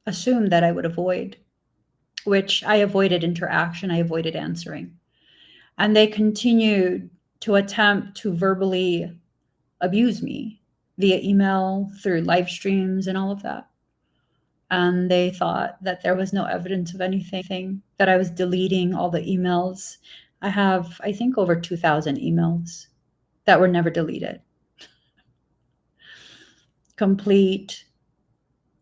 assumed that I would avoid, which I avoided interaction, I avoided answering. And they continued to attempt to verbally abuse me via email, through live streams, and all of that. And they thought that there was no evidence of anything, that I was deleting all the emails. I have, I think, over 2,000 emails that were never deleted. Complete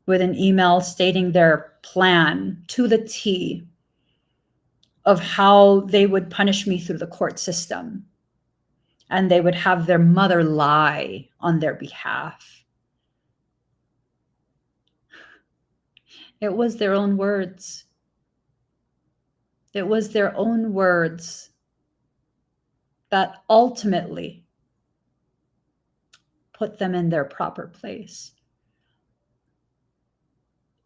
with an email stating their plan to the T of how they would punish me through the court system. And they would have their mother lie on their behalf. It was their own words. It was their own words that ultimately put them in their proper place.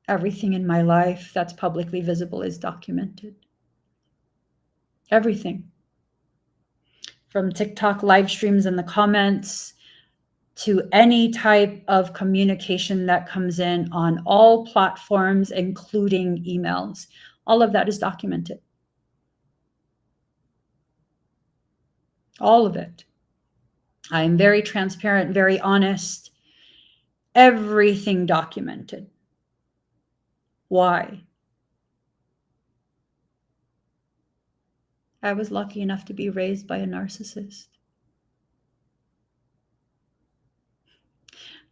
Everything in my life that's publicly visible is documented. Everything. From TikTok live streams in the comments to any type of communication that comes in on all platforms, including emails. All of that is documented. All of it. I'm very transparent, very honest. Everything documented. Why? I was lucky enough to be raised by a narcissist.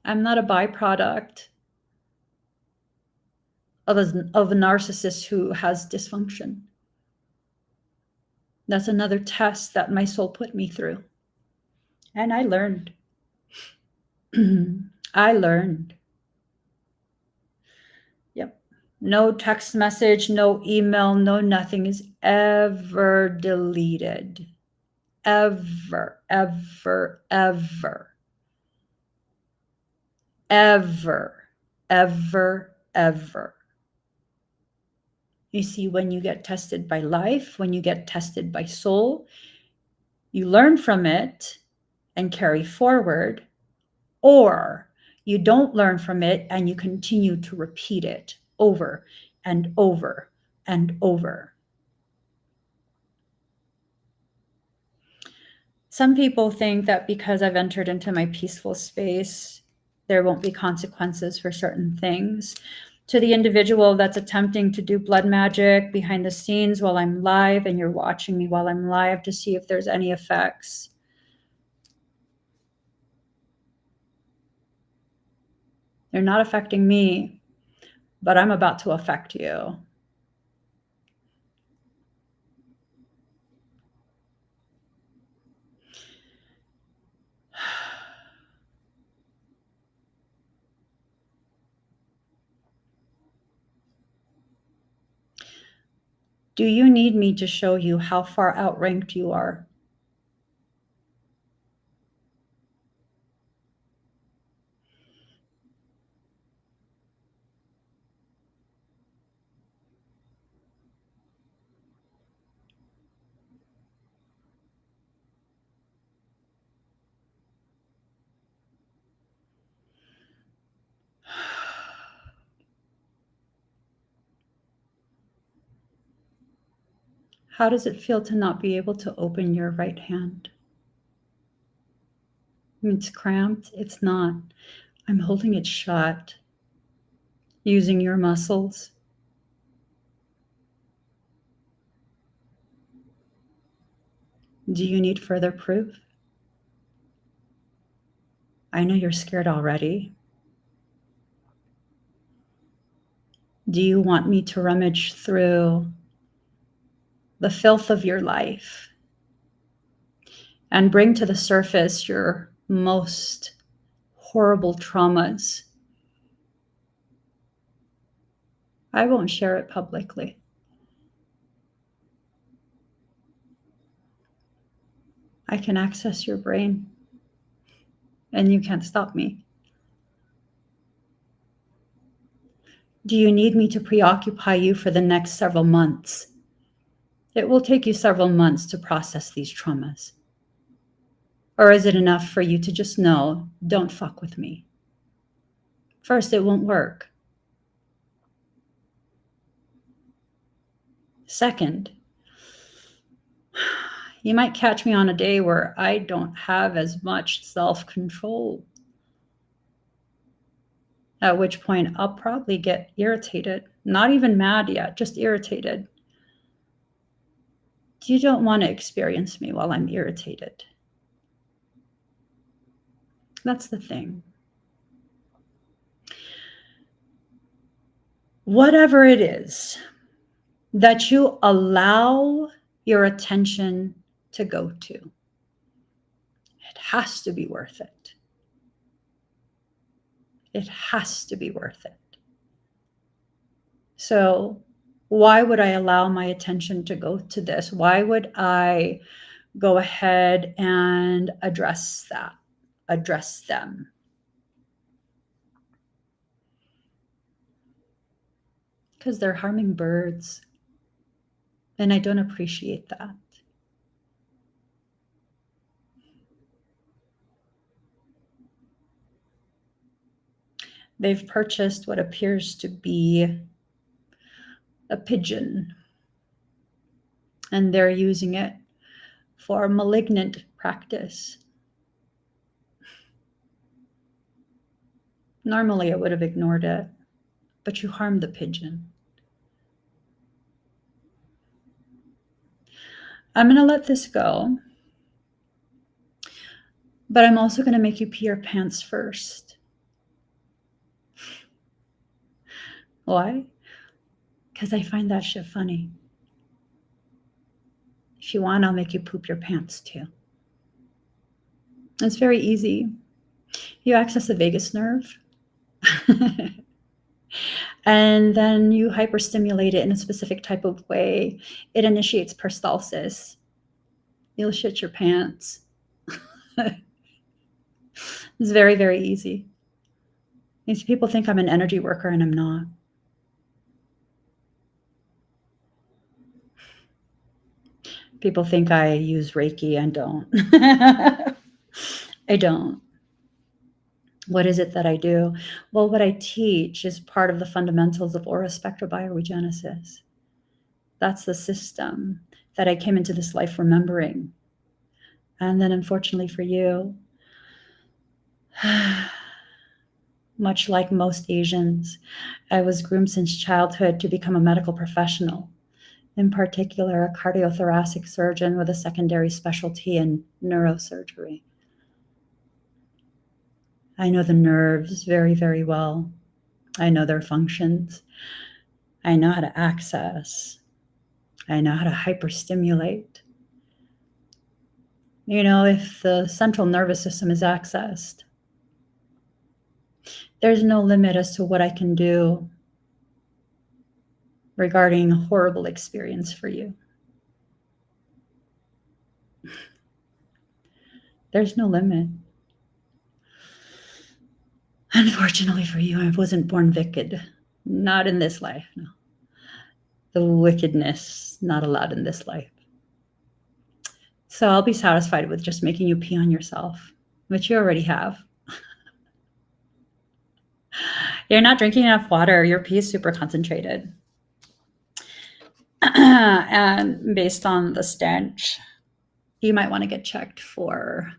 I'm not a byproduct of a narcissist who has dysfunction. That's another test that my soul put me through. And I learned. I learned. Yep. No text message, no email, no nothing is ever deleted. Ever, ever, ever. Ever, ever, ever. You see, when you get tested by life, when you get tested by soul, you learn from it and carry forward, or you don't learn from it and you continue to repeat it over and over and over. Some people think that because I've entered into my peaceful space, there won't be consequences for certain things. To the individual that's attempting to do blood magic behind the scenes while I'm live, and you're watching me while I'm live to see if there's any effects, they're not affecting me, but I'm about to affect you. Do you need me to show you how far outranked you are? How does it feel to not be able to open your right hand? It's cramped. It's not. I'm holding it shut, using your muscles. Do you need further proof? I know you're scared already. Do you want me to rummage through the filth of your life and bring to the surface your most horrible traumas? I won't share it publicly. I can access your brain, and you can't stop me. Do you need me to preoccupy you for the next several months? It will take you several months to process these traumas. Or is it enough for you to just know, don't fuck with me? First, it won't work. Second, you might catch me on a day where I don't have as much self-control, at which point I'll probably get irritated. Not even mad yet, just irritated. You don't want to experience me while I'm irritated. That's the thing. Whatever it is that you allow your attention to go to, it has to be worth it. It has to be worth it. So why would I allow my attention to go to this? Why would I go ahead and address them? Because they're harming birds. And I don't appreciate that. They've purchased what appears to be a pigeon, and they're using it for malignant practice. Normally, I would have ignored it, but you harmed the pigeon. I'm going to let this go, but I'm also going to make you pee your pants first. Why? Because I find that shit funny. If you want, I'll make you poop your pants too. It's very easy. You access the vagus nerve. And then you hyperstimulate it in a specific type of way. It initiates peristalsis. You'll shit your pants. It's very, very easy. These people think I'm an energy worker, and I'm not. People think I use Reiki and don't. I don't. What is it that I do? Well, what I teach is part of the fundamentals of aura spectrobioregenesis. That's the system that I came into this life remembering. And then, unfortunately for you, much like most Asians, I was groomed since childhood to become a medical professional, in particular, a cardiothoracic surgeon with a secondary specialty in neurosurgery. I know the nerves very, very well. I know their functions. I know how to access. I know how to hyperstimulate. You know, if the central nervous system is accessed, there's no limit as to what I can do regarding a horrible experience for you. There's no limit. Unfortunately for you, I wasn't born wicked. Not in this life, no. The wickedness not allowed in this life. So I'll be satisfied with just making you pee on yourself, which you already have. You're not drinking enough water. Your pee is super concentrated. And based on the stench, you might want to get checked for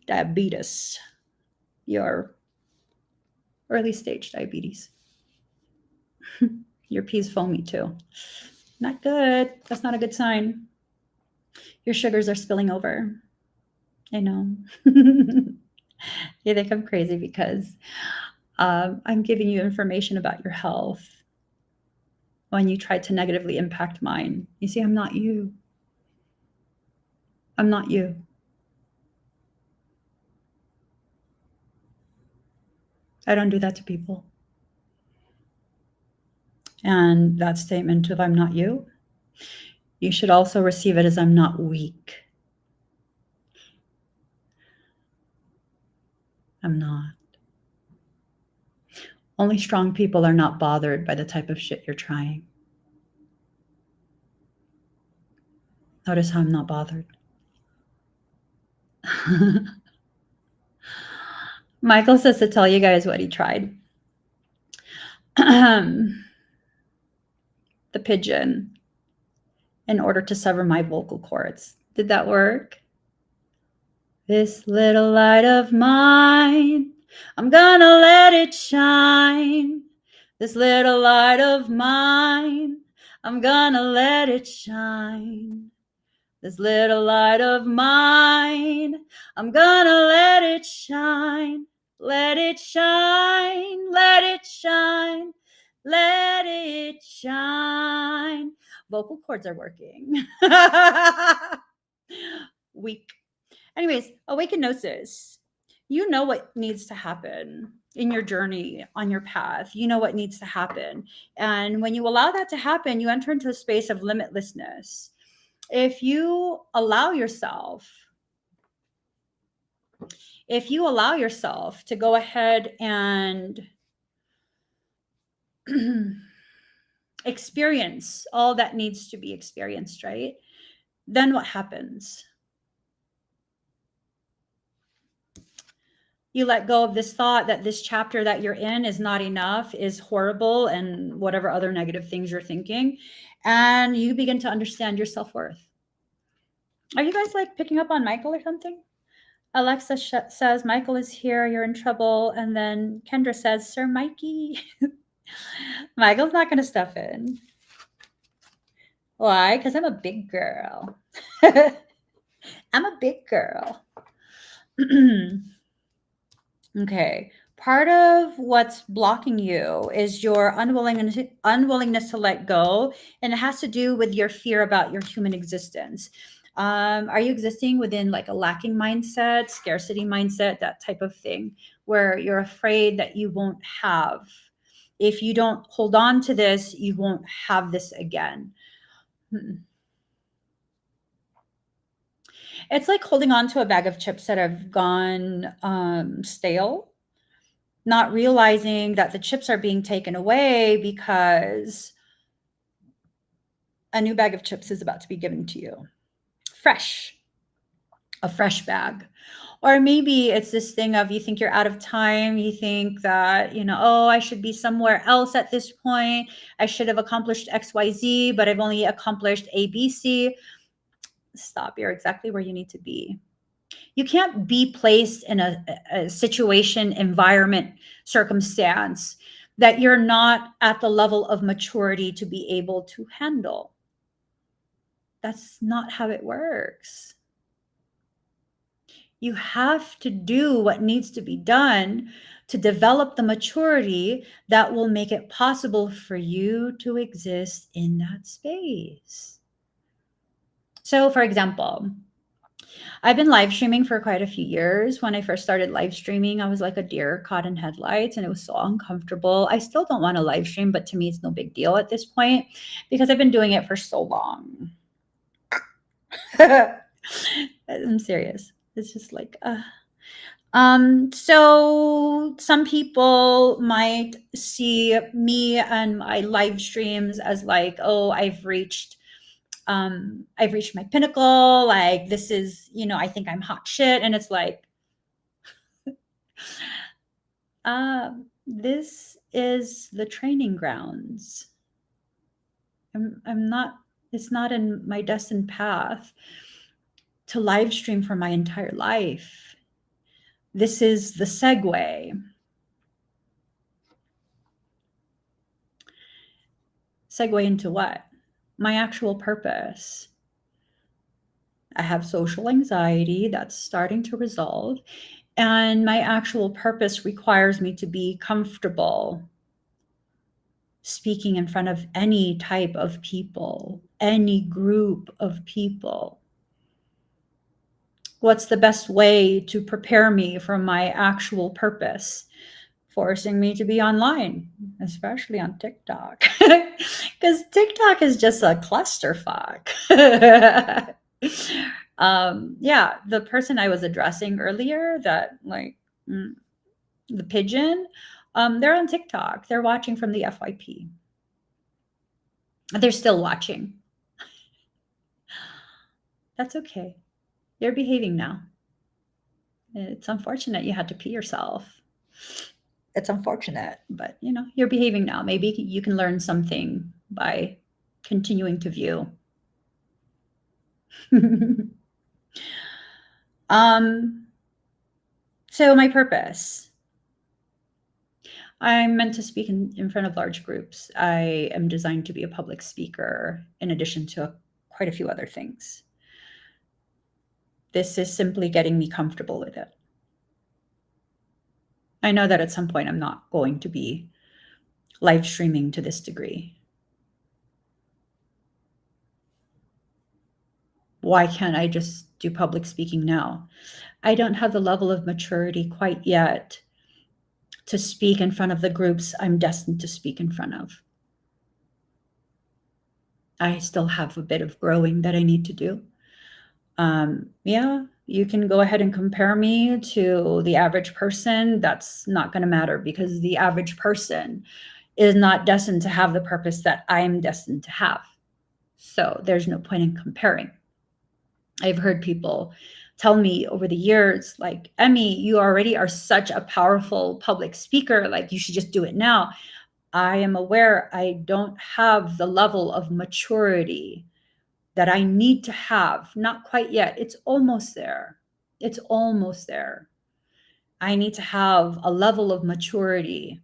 diabetes, your early stage diabetes. Your pee's foamy too. Not good. That's not a good sign. Your sugars are spilling over. I know. You think I'm crazy because I'm giving you information about your health when you try to negatively impact mine. You see, I'm not you. I'm not you. I don't do that to people. And that statement of I'm not you, you should also receive it as I'm not weak. I'm not. Only strong people are not bothered by the type of shit you're trying. Notice how I'm not bothered. Michael says to tell you guys what he tried. The pigeon, in order to sever my vocal cords. Did that work? This little light of mine, I'm gonna let it shine. This little light of mine, I'm gonna let it shine. This little light of mine, I'm gonna let it shine. Let it shine, let it shine, let it shine. Vocal cords are working. Weak. Anyways, awaken gnosis. You know what needs to happen in your journey, on your path. You know what needs to happen. And when you allow that to happen, you enter into a space of limitlessness. If you allow yourself to go ahead and experience all that needs to be experienced, right? Then what happens? You let go of this thought that this chapter that you're in is not enough, is horrible, and whatever other negative things you're thinking. And you begin to understand your self-worth. Are you guys like picking up on Michael or something? Alexa says, Michael is here, you're in trouble. And then Kendra says, Sir Mikey. Michael's not going to stuff in. Why? Because I'm a big girl. I'm a big girl. Okay. Part of what's blocking you is your unwillingness to let go, and it has to do with your fear about your human existence. Are you existing within like a lacking mindset, scarcity mindset, that type of thing, where you're afraid that you won't have? If you don't hold on to this, you won't have this again. It's like holding on to a bag of chips that have gone stale, not realizing that the chips are being taken away because a new bag of chips is about to be given to you. Fresh, a fresh bag. Or maybe it's this thing of you think you're out of time. You think that, oh, I should be somewhere else at this point. I should have accomplished XYZ, but I've only accomplished ABC. Stop. You're exactly where you need to be. You can't be placed in a situation, environment, circumstance that you're not at the level of maturity to be able to handle. That's not how it works. You have to do what needs to be done to develop the maturity that will make it possible for you to exist in that space. So, for example, I've been live streaming for quite a few years. When I first started live streaming, I was like a deer caught in headlights and it was so uncomfortable. I still don't want to live stream, but to me, it's no big deal at this point because I've been doing it for so long. I'm serious. It's just like, so some people might see me and my live streams as like, oh, I've reached my pinnacle. Like, this is, I think I'm hot shit. And it's like, this is the training grounds. I'm not, it's not in my destined path to live stream for my entire life. This is the segue. Segue into what? My actual purpose. I have social anxiety that's starting to resolve, and my actual purpose requires me to be comfortable speaking in front of any type of people, any group of people. What's the best way to prepare me for my actual purpose? Forcing me to be online, especially on TikTok, because TikTok is just a clusterfuck. Yeah, the person I was addressing earlier, that like the pigeon, they're on TikTok. They're watching from the FYP. They're still watching. That's okay. You're behaving now. It's unfortunate you had to pee yourself. It's unfortunate, but you're behaving now. Maybe you can learn something by continuing to view. So my purpose. I'm meant to speak in front of large groups. I am designed to be a public speaker in addition to quite a few other things. This is simply getting me comfortable with it. I know that at some point I'm not going to be live streaming to this degree. Why can't I just do public speaking now? I don't have the level of maturity quite yet to speak in front of the groups I'm destined to speak in front of. I still have a bit of growing that I need to do. Yeah, you can go ahead and compare me to the average person. That's not going to matter because the average person is not destined to have the purpose that I am destined to have. So there's no point in comparing. I've heard people tell me over the years, like, Emmy, you already are such a powerful public speaker. Like, you should just do it now. I am aware I don't have the level of maturity that I need to have. Not quite yet. It's almost there. It's almost there. I need to have a level of maturity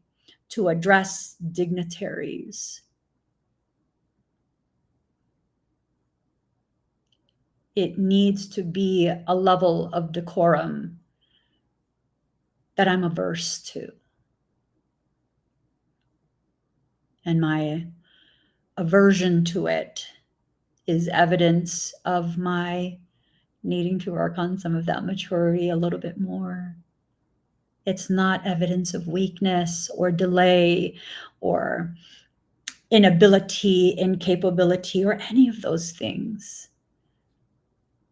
to address dignitaries. it needs to be a level of decorum that I'm averse to. And my aversion to it is evidence of my needing to work on some of that maturity a little bit more. It's not evidence of weakness or delay or inability, incapability, or any of those things.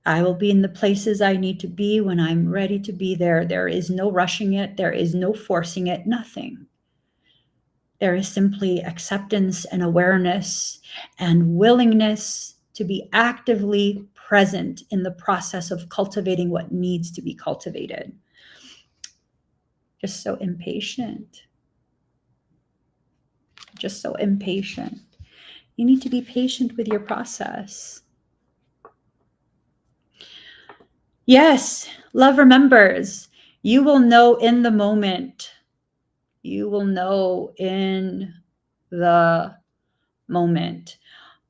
I will be in the places I need to be when I'm ready to be there. There is no rushing it. There is no forcing it, nothing. There is simply acceptance and awareness and willingness to be actively present in the process of cultivating what needs to be cultivated. Just so impatient. Just so impatient. You need to be patient with your process. Yes, love remembers. You will know in the moment. You will know in the moment.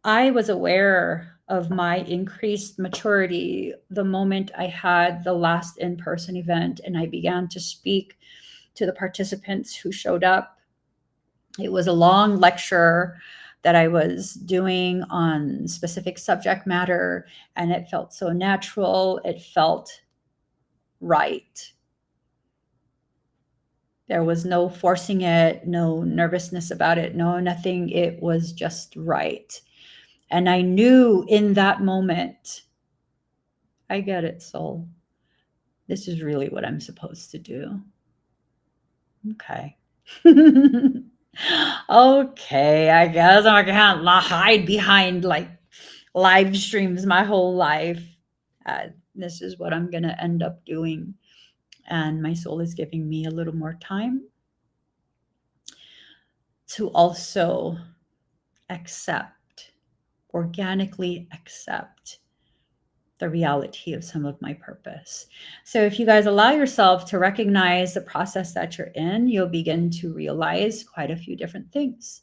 I was aware of my increased maturity the moment I had the last in-person event and I began to speak to the participants who showed up. It was a long lecture that I was doing on specific subject matter, and it felt so natural. It felt right. There was no forcing it, no nervousness about it, no nothing. It was just right. And I knew in that moment, I get it, soul. This is really what I'm supposed to do. Okay. Okay, I guess I can't hide behind like live streams my whole life. This is what I'm going to end up doing. And my soul is giving me a little more time to also accept, organically accept the reality of some of my purpose. So if you guys allow yourself to recognize the process that you're in, you'll begin to realize quite a few different things.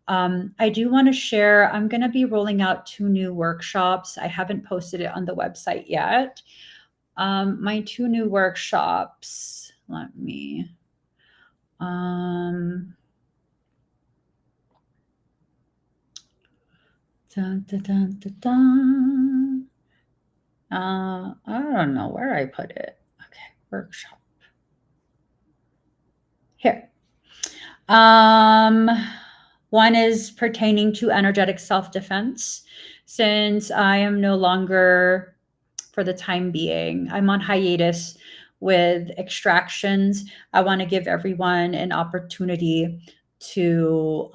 I do want to share, I'm going to be rolling out 2 new workshops. I haven't posted it on the website yet. My 2 new workshops, let me, dun, dun, dun, dun, dun. I don't know where I put it. Okay, workshop. Here. One is pertaining to energetic self-defense. Since I am no longer, for the time being, I'm on hiatus with extractions, I want to give everyone an opportunity to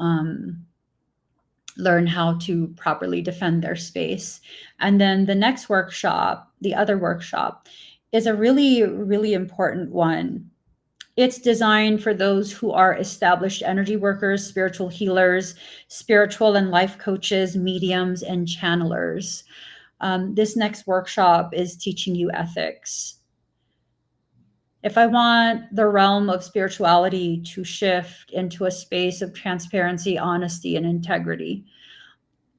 learn how to properly defend their space. And then the next workshop, the other workshop, is a really, really important one. It's designed for those who are established energy workers, spiritual healers, spiritual and life coaches, mediums, and channelers. This next workshop is teaching you ethics. If I want the realm of spirituality to shift into a space of transparency, honesty, and integrity,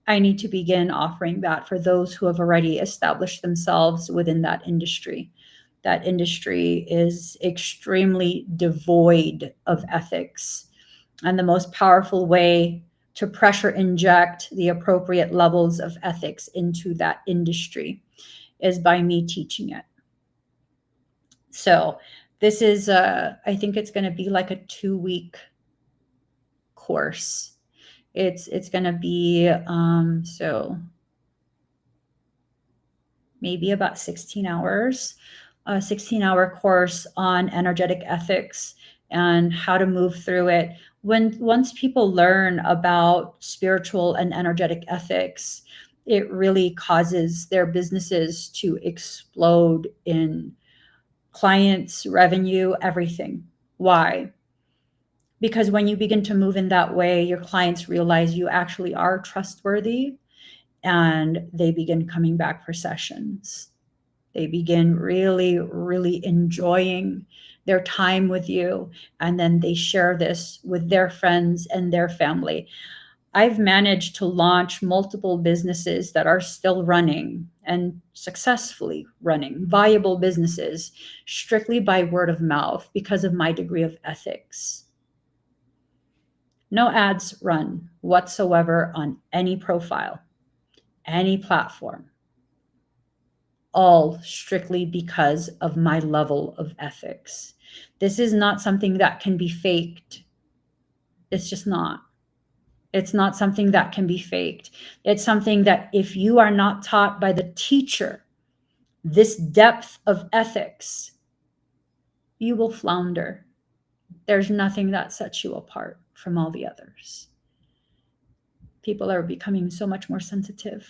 I need to begin offering that for those who have already established themselves within that industry. That industry is extremely devoid of ethics. And the most powerful way to pressure inject the appropriate levels of ethics into that industry is by me teaching it. So this is, I think it's going to be like a 2-week course. It's going to be, so maybe about 16 hours, a 16-hour course on energetic ethics and how to move through it. Once people learn about spiritual and energetic ethics, it really causes their businesses to explode in clients, revenue, everything. Why? Because when you begin to move in that way, your clients realize you actually are trustworthy and they begin coming back for sessions. They begin really, really enjoying their time with you. And then they share this with their friends and their family. I've managed to launch multiple businesses that are still running and successfully running viable businesses strictly by word of mouth because of my degree of ethics. No ads run whatsoever on any profile, any platform, all strictly because of my level of ethics. This is not something that can be faked. It's just not. It's not something that can be faked. It's something that if you are not taught by the teacher this depth of ethics, you will flounder. There's nothing that sets you apart from all the others. People are becoming so much more sensitive.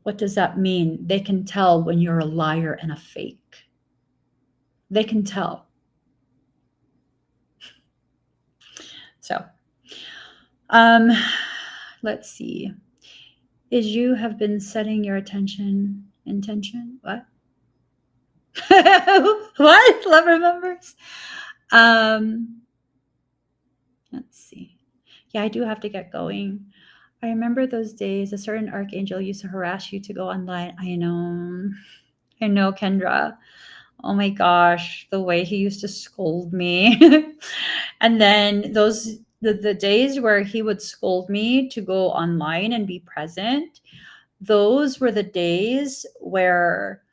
What does that mean? They can tell when you're a liar and a fake. They can tell. So, let's see. Is you have been setting your intention? What? What? Love remembers. Let's see. Yeah, I do have to get going. I remember those days a certain archangel used to harass you to go online. I know, Kendra. Oh my gosh, the way he used to scold me. And then the days where he would scold me to go online and be present, those were the days where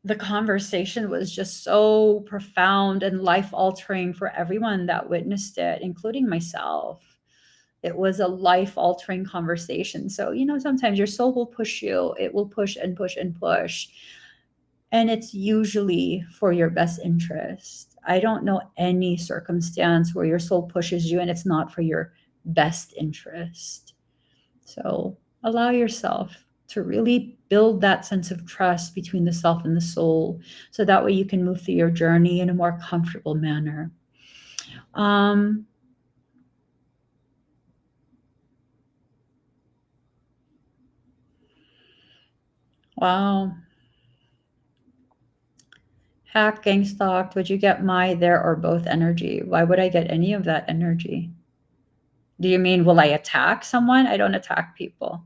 the conversation was just so profound and life altering for everyone that witnessed it, including myself. It was a life altering conversation. So, sometimes your soul will push you, it will push and push and push. And it's usually for your best interest. I don't know any circumstance where your soul pushes you and it's not for your best interest. So allow yourself to really build that sense of trust between the self and the soul, so that way you can move through your journey in a more comfortable manner. Wow. Hack, gang stalked. Would you get my, there, or both energy? Why would I get any of that energy? Do you mean, will I attack someone? I don't attack people.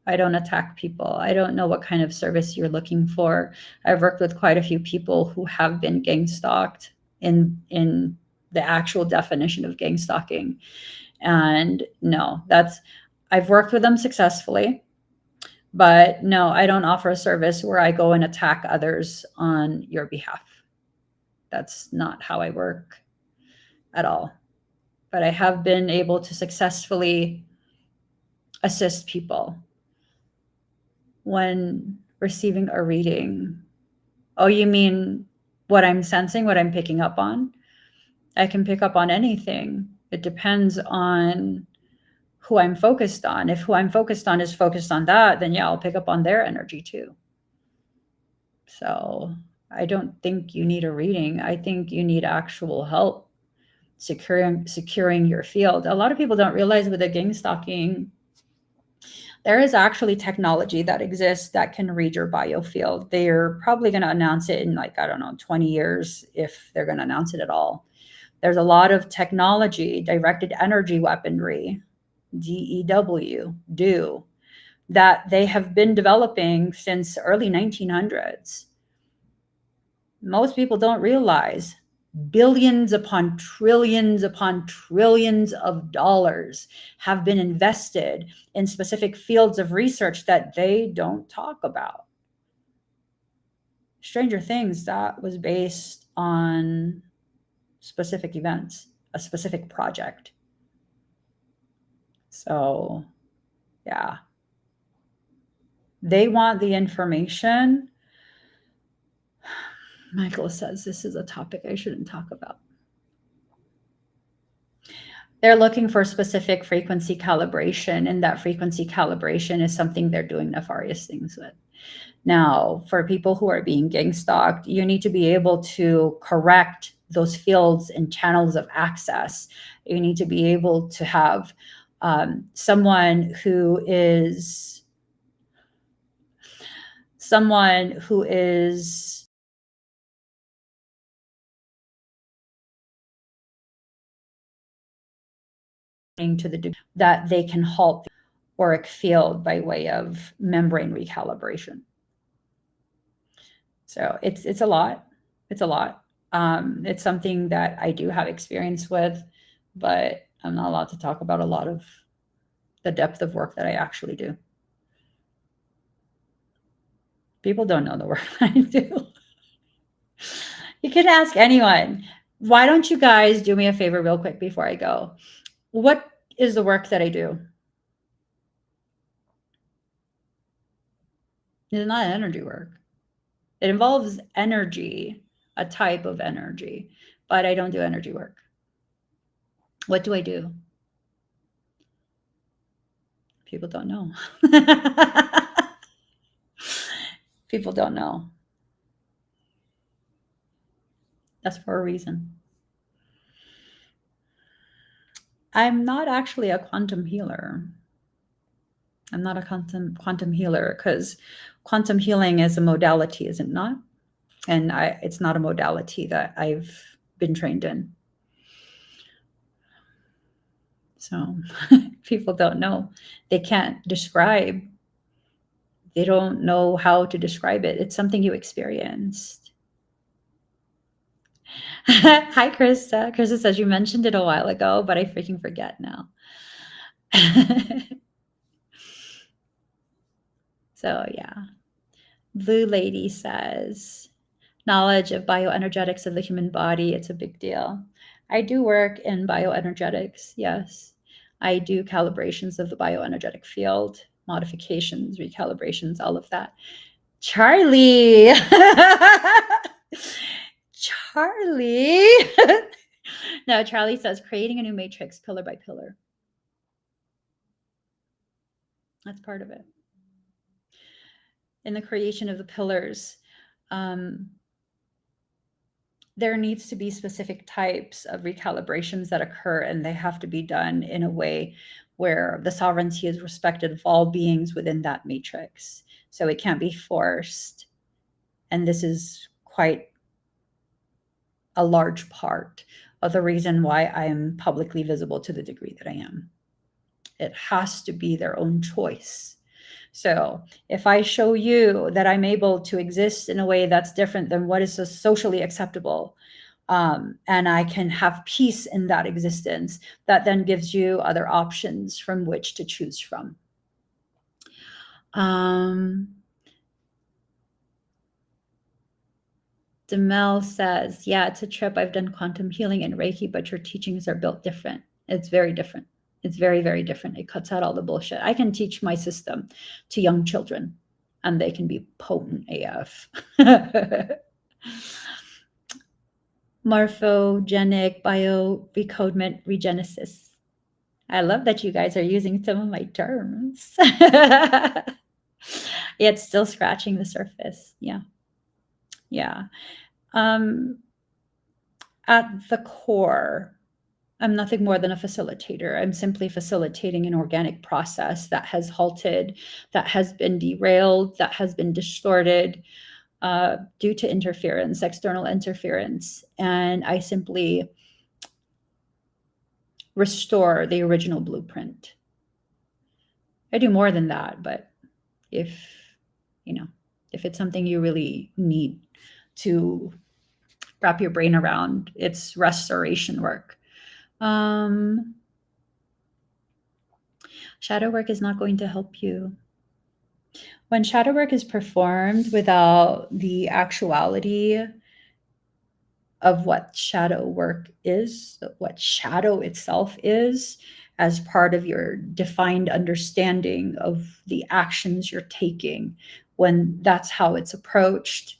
I don't attack people. I don't know what kind of service you're looking for. I've worked with quite a few people who have been gang stalked in the actual definition of gang stalking. And no, I've worked with them successfully, but no, I don't offer a service where I go and attack others on your behalf. That's not how I work at all. But I have been able to successfully assist people when receiving a reading. Oh, you mean what I'm sensing, what I'm picking up on? I can pick up on anything. It depends on who I'm focused on. If who I'm focused on is focused on that, then yeah, I'll pick up on their energy too. So I don't think you need a reading. I think you need actual help securing your field. A lot of people don't realize with the gang stalking, there is actually technology that exists that can read your biofield. They're probably going to announce it in 20 years, if they're going to announce it at all. There's a lot of technology, directed energy weaponry, DEW, that they have been developing since early 1900s. Most people don't realize billions upon trillions of dollars have been invested in specific fields of research that they don't talk about. Stranger Things, that was based on specific events, a specific project. So, yeah. They want the information. Michael says this is a topic I shouldn't talk about. They're looking for specific frequency calibration, and that frequency calibration is something they're doing nefarious things with. Now, for people who are being gang stalked, you need to be able to correct those fields and channels of access. You need to be able to have someone who is to the degree that they can halt. auric field by way of membrane recalibration. So it's a lot. It's a lot. It's something that I do have experience with, but I'm not allowed to talk about a lot of the depth of work that I actually do. People don't know the work I do. You can ask anyone. Why don't you guys do me a favor real quick before I go? What is the work that I do? It's not energy work. It involves energy, a type of energy, but I don't do energy work. What do I do? People don't know. People don't know. That's for a reason. I'm not actually a quantum healer. I'm not a quantum healer because quantum healing is a modality, is it not? And it's not a modality that I've been trained in. So people don't know. They can't describe. They don't know how to describe it. It's something you experienced. Hi, Krista. Krista says you mentioned it a while ago, but I freaking forget now. So yeah. Blue Lady says, knowledge of bioenergetics of the human body, it's a big deal. I do work in bioenergetics, yes. I do calibrations of the bioenergetic field, modifications, recalibrations, all of that. Charlie! Charlie! No, Charlie says, creating a new matrix pillar by pillar. That's part of it. In the creation of the pillars, there needs to be specific types of recalibrations that occur, and they have to be done in a way where the sovereignty is respected of all beings within that matrix. So it can't be forced. And this is quite a large part of the reason why I'm publicly visible to the degree that I am. It has to be their own choice. So if I show you that I'm able to exist in a way that's different than what is socially acceptable, and I can have peace in that existence, that then gives you other options from which to choose from. Demel says, yeah, it's a trip. I've done quantum healing and Reiki, but your teachings are built different. It's very different. It's very, very different. It cuts out all the bullshit. I can teach my system to young children and they can be potent AF. Morphogenic bio-recodement regenesis. I love that you guys are using some of my terms. It's still scratching the surface. Yeah. Yeah. At the core, I'm nothing more than a facilitator. I'm simply facilitating an organic process that has halted, that has been derailed, that has been distorted due to interference, external interference. And I simply restore the original blueprint. I do more than that, but if it's something you really need to wrap your brain around, it's restoration work. Shadow work is not going to help you. When shadow work is performed without the actuality of what shadow work is, what shadow itself is, as part of your defined understanding of the actions you're taking, when that's how it's approached,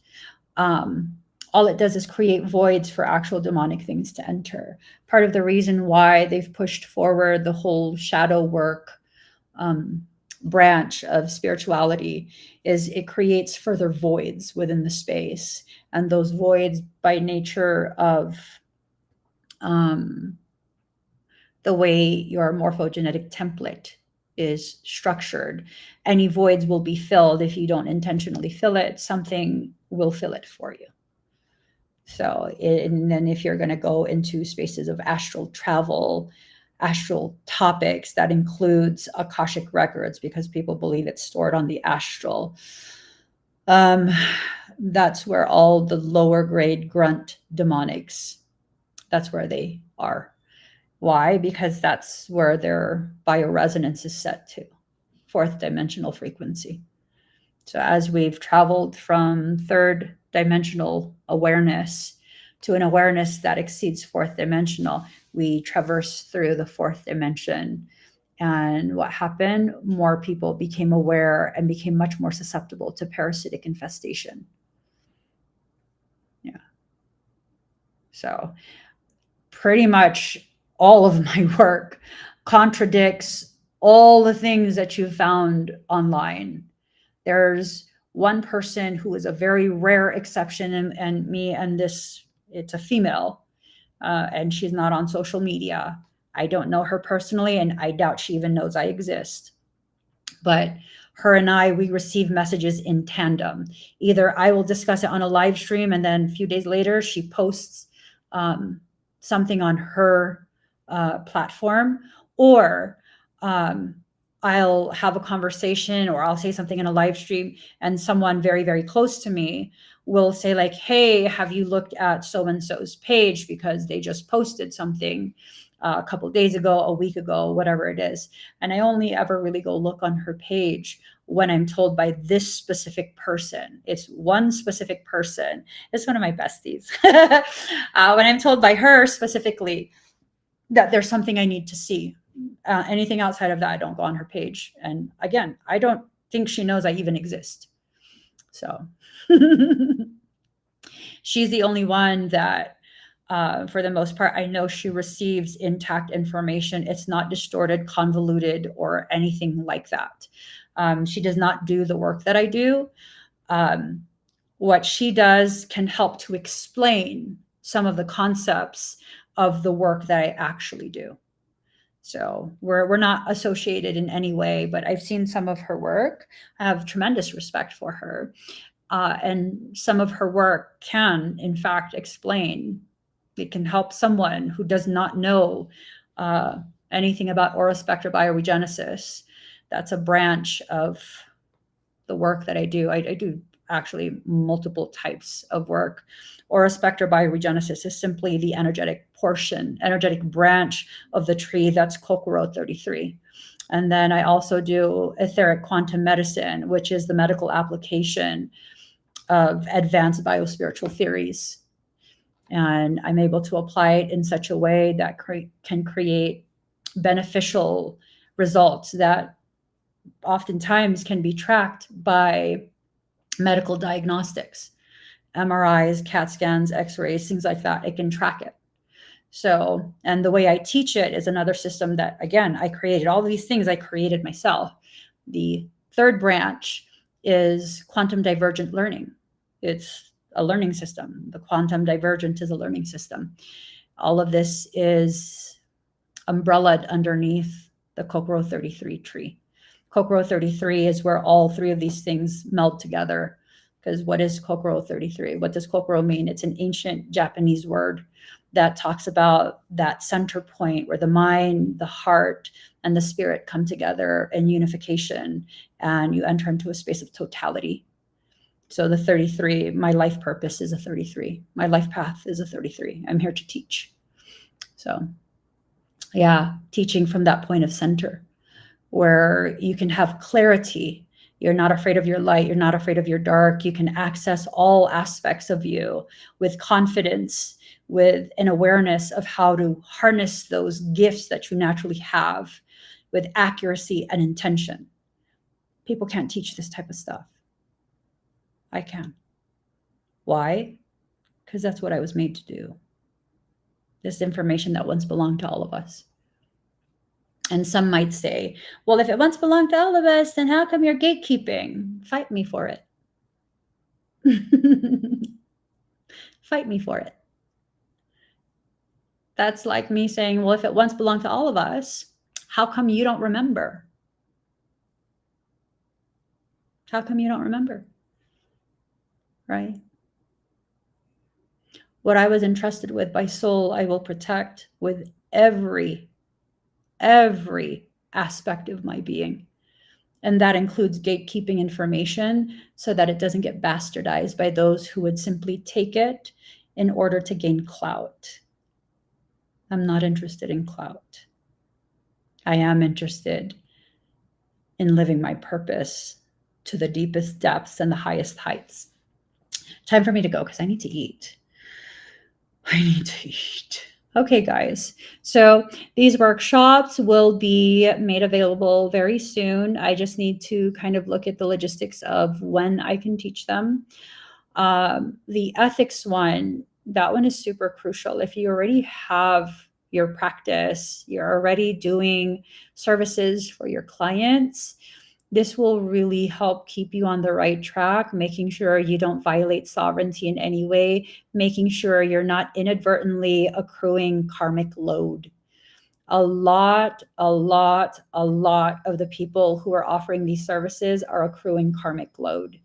all it does is create voids for actual demonic things to enter. Part of the reason why they've pushed forward the whole shadow work branch of spirituality is it creates further voids within the space. And those voids, by nature of the way your morphogenetic template is structured, any voids will be filled. If you don't intentionally fill it, something will fill it for you. So, and then if you're going to go into spaces of astral travel, astral topics that includes Akashic records, because people believe it's stored on the astral. That's where all the lower grade grunt demonics, that's where they are. Why? Because that's where their bioresonance is set to, fourth dimensional frequency. So as we've traveled from third dimensional awareness to an awareness that exceeds fourth dimensional, we traverse through the fourth dimension. And what happened? More people became aware and became much more susceptible to parasitic infestation. Yeah. So pretty much all of my work contradicts all the things that you found online. There's one person who is a very rare exception, and me and this, it's a female, and she's not on social media. I don't know her personally, and I doubt she even knows I exist. But her and I, we receive messages in tandem. Either I will discuss it on a live stream, and then a few days later, she posts something on her platform, or I'll have a conversation, or I'll say something in a live stream, and someone very, very close to me will say like, hey, have you looked at so-and-so's page, because they just posted something a couple of days ago, a week ago, whatever it is. And I only ever really go look on her page when I'm told by this specific person. It's one specific person. It's one of my besties. When I'm told by her specifically that there's something I need to see. Anything outside of that, I don't go on her page. And again, I don't think she knows I even exist. So she's the only one that, for the most part, I know she receives intact information. It's not distorted, convoluted, or anything like that. She does not do the work that I do. What she does can help to explain some of the concepts of the work that I actually do. So we're not associated in any way, but I've seen some of her work. I have tremendous respect for her. And some of her work can, in fact, explain. It can help someone who does not know anything about auraspectra bioregenesis. That's a branch of the work that I do. I do actually multiple types of work. Auraspectra bioregenesis is simply the energetic portion, energetic branch of the tree that's Kokoro 33. And then I also do etheric quantum medicine, which is the medical application of advanced biospiritual theories. And I'm able to apply it in such a way that can create beneficial results that oftentimes can be tracked by medical diagnostics, MRIs, CAT scans, X-rays, things like that. It can track it. So, and the way I teach it is another system that, again, I created. All these things I created myself. The third branch is quantum divergent learning. It's a learning system. The quantum divergent is a learning system. All of this is umbrellaed underneath the Kokoro 33 tree. Kokoro 33 is where all three of these things meld together. Because what is Kokoro 33? What does Kokoro mean? It's an ancient Japanese word that talks about that center point where the mind, the heart, and the spirit come together in unification, and you enter into a space of totality. So the 33, my life purpose is a 33. My life path is a 33. I'm here to teach. So yeah, teaching from that point of center where you can have clarity. You're not afraid of your light. You're not afraid of your dark. You can access all aspects of you with confidence, with an awareness of how to harness those gifts that you naturally have with accuracy and intention. People can't teach this type of stuff. I can. Why? Because that's what I was made to do. This information that once belonged to all of us. And some might say, well, if it once belonged to all of us, then how come you're gatekeeping? Fight me for it. Fight me for it. That's like me saying, well, if it once belonged to all of us, how come you don't remember? How come you don't remember? Right? What I was entrusted with by soul, I will protect with every every aspect of my being. And that includes gatekeeping information so that it doesn't get bastardized by those who would simply take it in order to gain clout. I'm not interested in clout. I am interested in living my purpose to the deepest depths and the highest heights. Time for me to go because I need to eat. Okay, guys. So these workshops will be made available very soon. I just need to kind of look at the logistics of when I can teach them. The ethics one, that one is super crucial. If you already have your practice, you're already doing services for your clients, this will really help keep you on the right track, making sure you don't violate sovereignty in any way, making sure you're not inadvertently accruing karmic load. A lot of the people who are offering these services are accruing karmic load.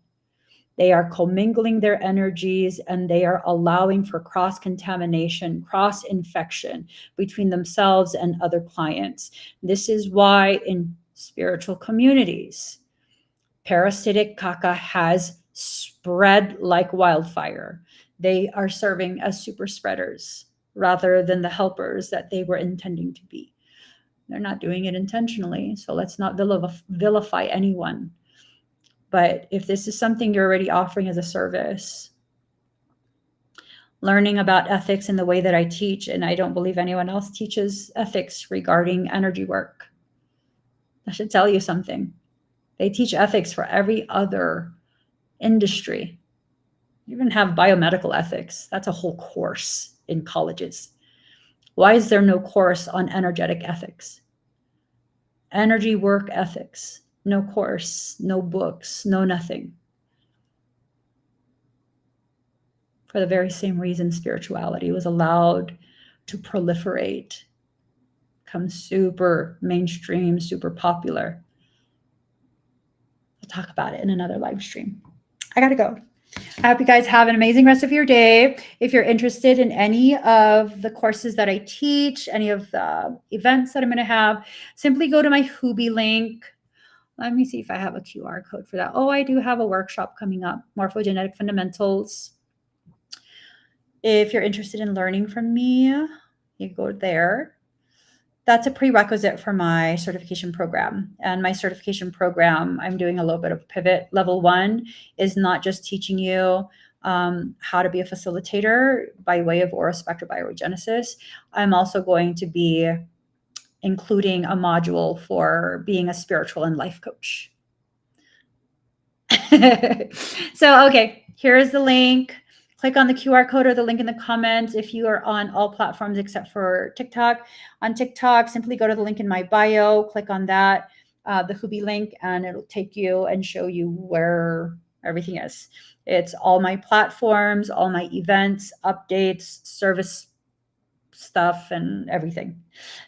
They are commingling their energies and they are allowing for cross-contamination, cross-infection between themselves and other clients. This is why in spiritual communities, parasitic caca has spread like wildfire. They are serving as super spreaders rather than the helpers that they were intending to be. They're not doing it intentionally, so let's not vilify anyone. But if this is something you're already offering as a service, learning about ethics in the way that I teach, and I don't believe anyone else teaches ethics regarding energy work. I should tell you something. They teach ethics for every other industry. You even have biomedical ethics. That's a whole course in colleges. Why is there no course on energetic ethics? Energy work ethics. No course, no books, no nothing. For the very same reason spirituality was allowed to proliferate, become super mainstream, super popular. We'll talk about it in another live stream. I gotta go. I hope you guys have an amazing rest of your day. If you're interested in any of the courses that I teach, any of the events that I'm going to have, simply go to my Hubi link. Let me see if I have a QR code for that. Oh, I do have a workshop coming up, Morphogenetic Fundamentals. If you're interested in learning from me, you go there. That's a prerequisite for my certification program. And my certification program, I'm doing a little bit of pivot. Level 1 is not just teaching you how to be a facilitator by way of aura spectrobiogenesis. I'm also going to be including a module for being a spiritual and life coach. So, okay, here is the link. Click on the QR code or the link in the comments if you are on all platforms except for TikTok. On TikTok, simply go to the link in my bio, click on that, the Hubi link, and it'll take you and show you where everything is. It's all my platforms, all my events, updates, service stuff, and everything.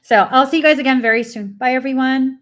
So I'll see you guys again very soon. Bye, everyone.